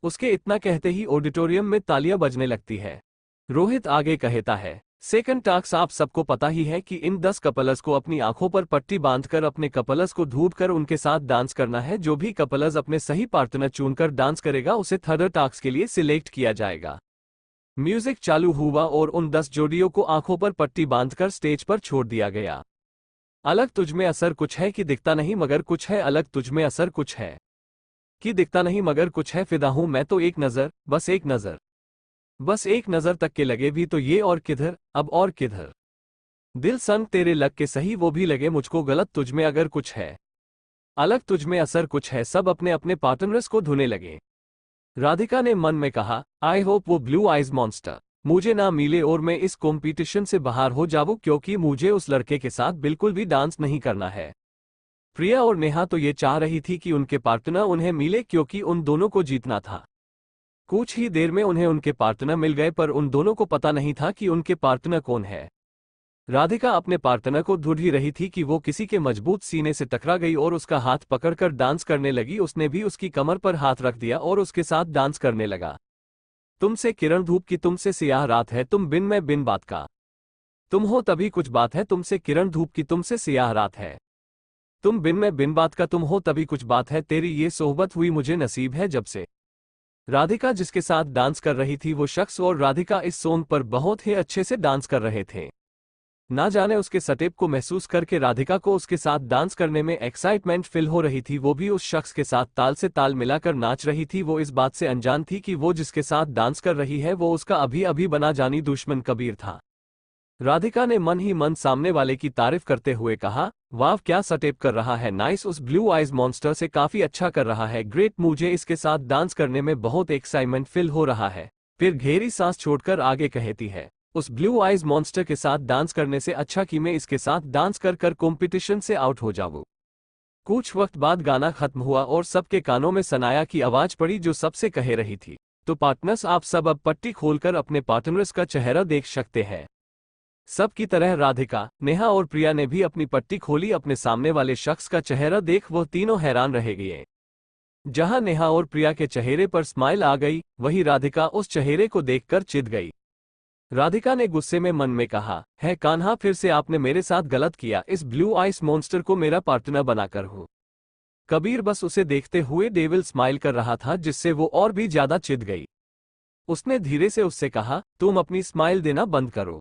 उसके इतना कहते ही ऑडिटोरियम में तालियां बजने लगती है। रोहित आगे कहता है, सेकंड टास्क आप सबको पता ही है कि इन 10 कपल्स को अपनी आंखों पर पट्टी बांधकर अपने कपल्स को ढूंढ कर उनके साथ डांस करना है। जो भी कपल्स अपने सही पार्टनर चुनकर डांस करेगा उसे थर्ड टास्क के लिए सिलेक्ट किया जाएगा। म्यूजिक चालू हुआ और उन 10 जोड़ियों को आंखों पर पट्टी बांधकर स्टेज पर छोड़ दिया गया। अलग तुझमें असर कुछ है कि दिखता नहीं मगर कुछ है, अलग तुझमें असर कुछ है कि दिखता नहीं मगर कुछ है, फिदा हूं मैं तो एक नजर, बस एक नजर, बस एक नजर तक के लगे भी तो ये और किधर, अब और किधर, दिल संग तेरे लग के सही वो भी लगे मुझको गलत, तुझमें अगर कुछ है, अलग तुझमें असर कुछ है। सब अपने अपने पार्टनर्स को धुने लगे। राधिका ने मन में कहा, आई होप वो ब्लू आइज मॉन्स्टर मुझे ना मिले और मैं इस कॉम्पिटिशन से बाहर हो जाऊं क्योंकि मुझे उस लड़के के साथ बिल्कुल भी डांस नहीं करना है। प्रिया और नेहा तो ये चाह रही थी कि उनके पार्टनर उन्हें मिले क्योंकि उन दोनों को जीतना था। कुछ ही देर में उन्हें उनके पार्टनर मिल गए पर उन दोनों को पता नहीं था कि उनके पार्टनर कौन है। राधिका अपने पार्टनर को ढूंढ ही रही थी कि वो किसी के मजबूत सीने से टकरा गई और उसका हाथ पकड़कर डांस करने लगी। उसने भी उसकी कमर पर हाथ रख दिया और उसके साथ डांस करने लगा। तुमसे किरण धूप की, तुमसे सियाह रात है, तुम बिन मैं बिन बात का, तुम हो तभी कुछ बात है। तुमसे किरण धूप की, तुमसे सियाह रात है, तुम बिन मैं बिन बात का, तुम हो तभी कुछ बात है। तेरी ये सोहबत हुई मुझे नसीब है जब से। राधिका जिसके साथ डांस कर रही थी वो शख्स और राधिका इस सॉन्ग पर बहुत ही अच्छे से डांस कर रहे थे। ना जाने उसके स्टेप को महसूस करके राधिका को उसके साथ डांस करने में एक्साइटमेंट फील हो रही थी। वो भी उस शख्स के साथ ताल से ताल मिलाकर नाच रही थी। वो इस बात से अनजान थी कि वो जिसके साथ डांस कर रही है वो उसका अभी अभी बना जानी दुश्मन कबीर था। राधिका ने मन ही मन सामने वाले की तारीफ करते हुए कहा, वाह क्या स्टेप कर रहा है, नाइस, उस ब्लू आइज मॉन्स्टर से काफी अच्छा कर रहा है, ग्रेट, मुझे इसके साथ डांस करने में बहुत एक्साइटमेंट फील हो रहा है। फिर गहरी सांस छोड़कर आगे कहती है, उस ब्लू आइज मॉन्स्टर के साथ डांस करने से अच्छा कि मैं इसके साथ डांस कर कर कॉम्पिटिशन से आउट हो जाऊं। कुछ वक्त बाद गाना खत्म हुआ और सबके कानों में सनाया की आवाज पड़ी जो सबसे कह रही थी, तो पार्टनर्स आप सब अब पट्टी खोलकर अपने पार्टनर्स का चेहरा देख सकते हैं। सब की तरह राधिका, नेहा और प्रिया ने भी अपनी पट्टी खोली। अपने सामने वाले शख्स का चेहरा देख वो तीनों हैरान रह गए। जहां नेहा और प्रिया के चेहरे पर स्माइल आ गई वहीं राधिका उस चेहरे को देखकर चिढ़ गई। राधिका ने गुस्से में मन में कहा, है कान्हा, फिर से आपने मेरे साथ गलत किया, इस ब्लू आइस मॉन्स्टर को मेरा पार्टनर बनाकर हो। कबीर बस उसे देखते हुए डेविल स्माइल कर रहा था जिससे वो और भी ज्यादा चिढ़ गई। उसने धीरे से उससे कहा, तुम अपनी स्माइल देना बंद करो।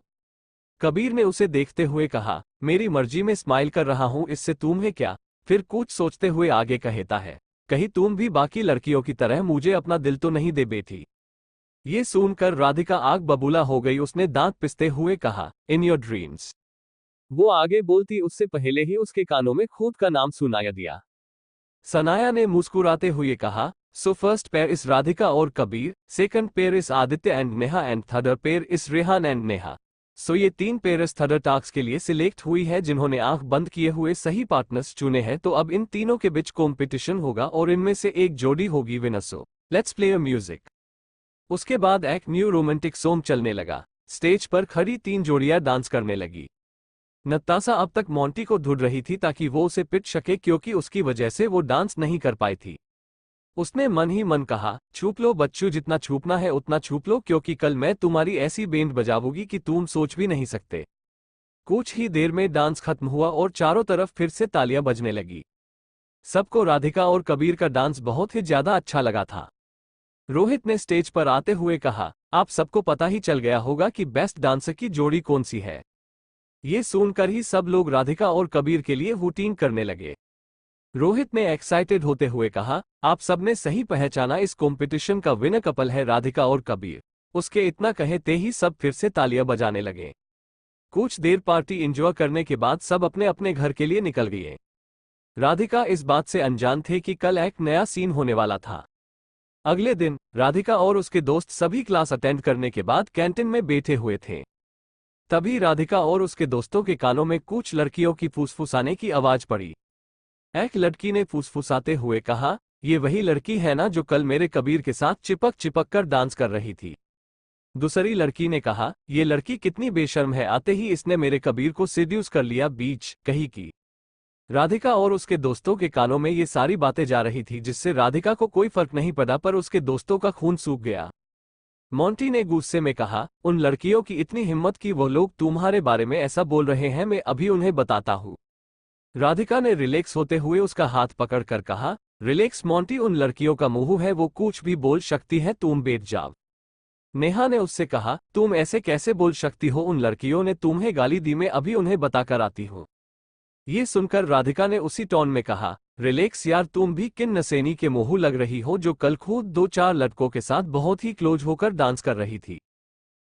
कबीर ने उसे देखते हुए कहा, मेरी मर्जी में स्माइल कर रहा हूं, इससे तुम्हें क्या। फिर कुछ सोचते हुए आगे कहता है, कहीं तुम भी बाकी लड़कियों की तरह मुझे अपना दिल तो नहीं दे बैठी। ये सुनकर राधिका आग बबूला हो गई। उसने दांत पिसते हुए कहा, इन योर ड्रीम्स। वो आगे बोलती उससे पहले ही उसके कानों में खुद का नाम सुनाया दिया। सनाया ने मुस्कुराते हुए कहा, so first pair is Radhika और Kabir, second pair is Aditya and Neha and third pair is Rehan and Neha. So ये 3 पेयर्स थर्ड टास्क के लिए सिलेक्ट हुई है जिन्होंने आंख बंद किए हुए सही पार्टनर्स चुने हैं। तो अब इन तीनों के बीच कॉम्पिटिशन होगा और इनमें से एक जोड़ी होगी winner. So let's play a music. उसके बाद एक न्यू रोमांटिक सॉन्ग चलने लगा। स्टेज पर खड़ी 3 जोड़ियां डांस करने लगी। नताशा अब तक मोंटी को ढूंढ रही थी ताकि वो उसे पिट सके क्योंकि उसकी वजह से वो डांस नहीं कर पाई थी। उसने मन ही मन कहा, छुप लो बच्चू, जितना छुपना है उतना छुप लो क्योंकि कल मैं तुम्हारी ऐसी बैंड बजाऊंगी कि तुम सोच भी नहीं सकते। कुछ ही देर में डांस खत्म हुआ और चारों तरफ फिर से तालियां बजने लगी। सबको राधिका और कबीर का डांस बहुत ही ज्यादा अच्छा लगा था। रोहित ने स्टेज पर आते हुए कहा, आप सबको पता ही चल गया होगा कि बेस्ट डांसर की जोड़ी कौन सी है। ये सुनकर ही सब लोग राधिका और कबीर के लिए वोटिंग करने लगे। रोहित ने एक्साइटेड होते हुए कहा, आप सबने सही पहचाना, इस कॉम्पिटिशन का विनर कपल है राधिका और कबीर। उसके इतना कहते ही सब फिर से तालियां बजाने लगे। कुछ देर पार्टी एंजॉय करने के बाद सब अपने अपने घर के लिए निकल गए। राधिका इस बात से अनजान थे कि कल एक नया सीन होने वाला था। अगले दिन राधिका और उसके दोस्त सभी क्लास अटेंड करने के बाद कैंटीन में बैठे हुए थे। तभी राधिका और उसके दोस्तों के कानों में कुछ लड़कियों की फुसफुसाने की आवाज पड़ी। एक लड़की ने फुसफुसाते हुए कहा, ये वही लड़की है ना जो कल मेरे कबीर के साथ चिपक चिपक कर डांस कर रही थी। दूसरी लड़की ने कहा, ये लड़की कितनी बेशर्म है, आते ही इसने मेरे कबीर को सिड्यूस कर लिया, बीच कहीं की। राधिका और उसके दोस्तों के कानों में ये सारी बातें जा रही थी, जिससे राधिका को कोई फर्क नहीं पड़ा, पर उसके दोस्तों का खून सूख गया। मोंटी ने गुस्से में कहा, उन लड़कियों की इतनी हिम्मत कि वो लोग तुम्हारे बारे में ऐसा बोल रहे हैं, मैं अभी उन्हें बताता हूँ। राधिका ने रिलैक्स होते हुए उसका हाथ पकड़ कर कहा, रिलैक्स मोंटी, उन लड़कियों का मुंह है, वो कुछ भी बोल सकती है, तुम बैठ जाओ। नेहा ने उससे कहा, तुम ऐसे कैसे बोल सकती हो, उन लड़कियों ने तुम्हें गाली दी, मैं अभी उन्हें बताकर आती हूँ। ये सुनकर राधिका ने उसी टोन में कहा, रिलैक्स यार, तुम भी किन नसेनी के मुंह लग रही हो जो कल खुद 2-4 लड़कों के साथ बहुत ही क्लोज होकर डांस कर रही थी।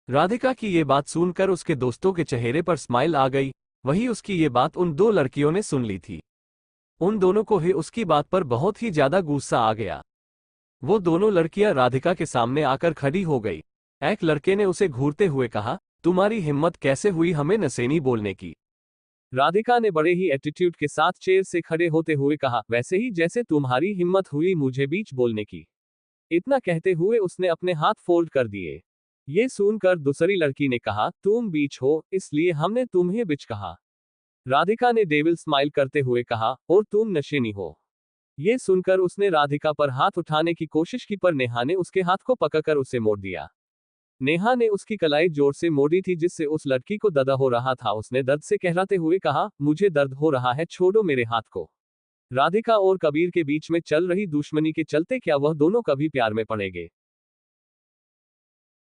राधिका की ये बात सुनकर उसके दोस्तों के चेहरे पर स्माइल आ गई। वही उसकी ये बात उन 2 लड़कियों ने सुन ली थी। उन दोनों को ही उसकी बात पर बहुत ही ज्यादा गुस्सा आ गया। वो दोनों लड़कियां राधिका के सामने आकर खड़ी हो गई। एक लड़के ने उसे घूरते हुए कहा, तुम्हारी हिम्मत कैसे हुई हमें नसेनी बोलने की। राधिका ने बड़े ही एटीट्यूड के साथ चेयर से खड़े होते हुए कहा, वैसे ही जैसे तुम्हारी हिम्मत हुई मुझे बीच बोलने की। इतना कहते हुए उसने अपने हाथ फोल्ड कर दिए। ये सुनकर दूसरी लड़की ने कहा, तुम बीच हो इसलिए हमने तुम्हें बिच कहा। राधिका ने डेविल स्माइल करते हुए कहा, और तुम नशेनी हो। ये सुनकर उसने राधिका पर हाथ उठाने की कोशिश की, पर नेहा ने उसके हाथ को पकड़कर उसे मोड़ दिया। नेहा ने उसकी कलाई जोर से मोड़ी थी, जिससे उस लड़की को दर्द हो रहा था। उसने दर्द से कहराते हुए कहा, मुझे दर्द हो रहा है, छोड़ो मेरे हाथ को। राधिका और कबीर के बीच में चल रही दुश्मनी के चलते क्या वह दोनों कभी प्यार में पड़ेंगे?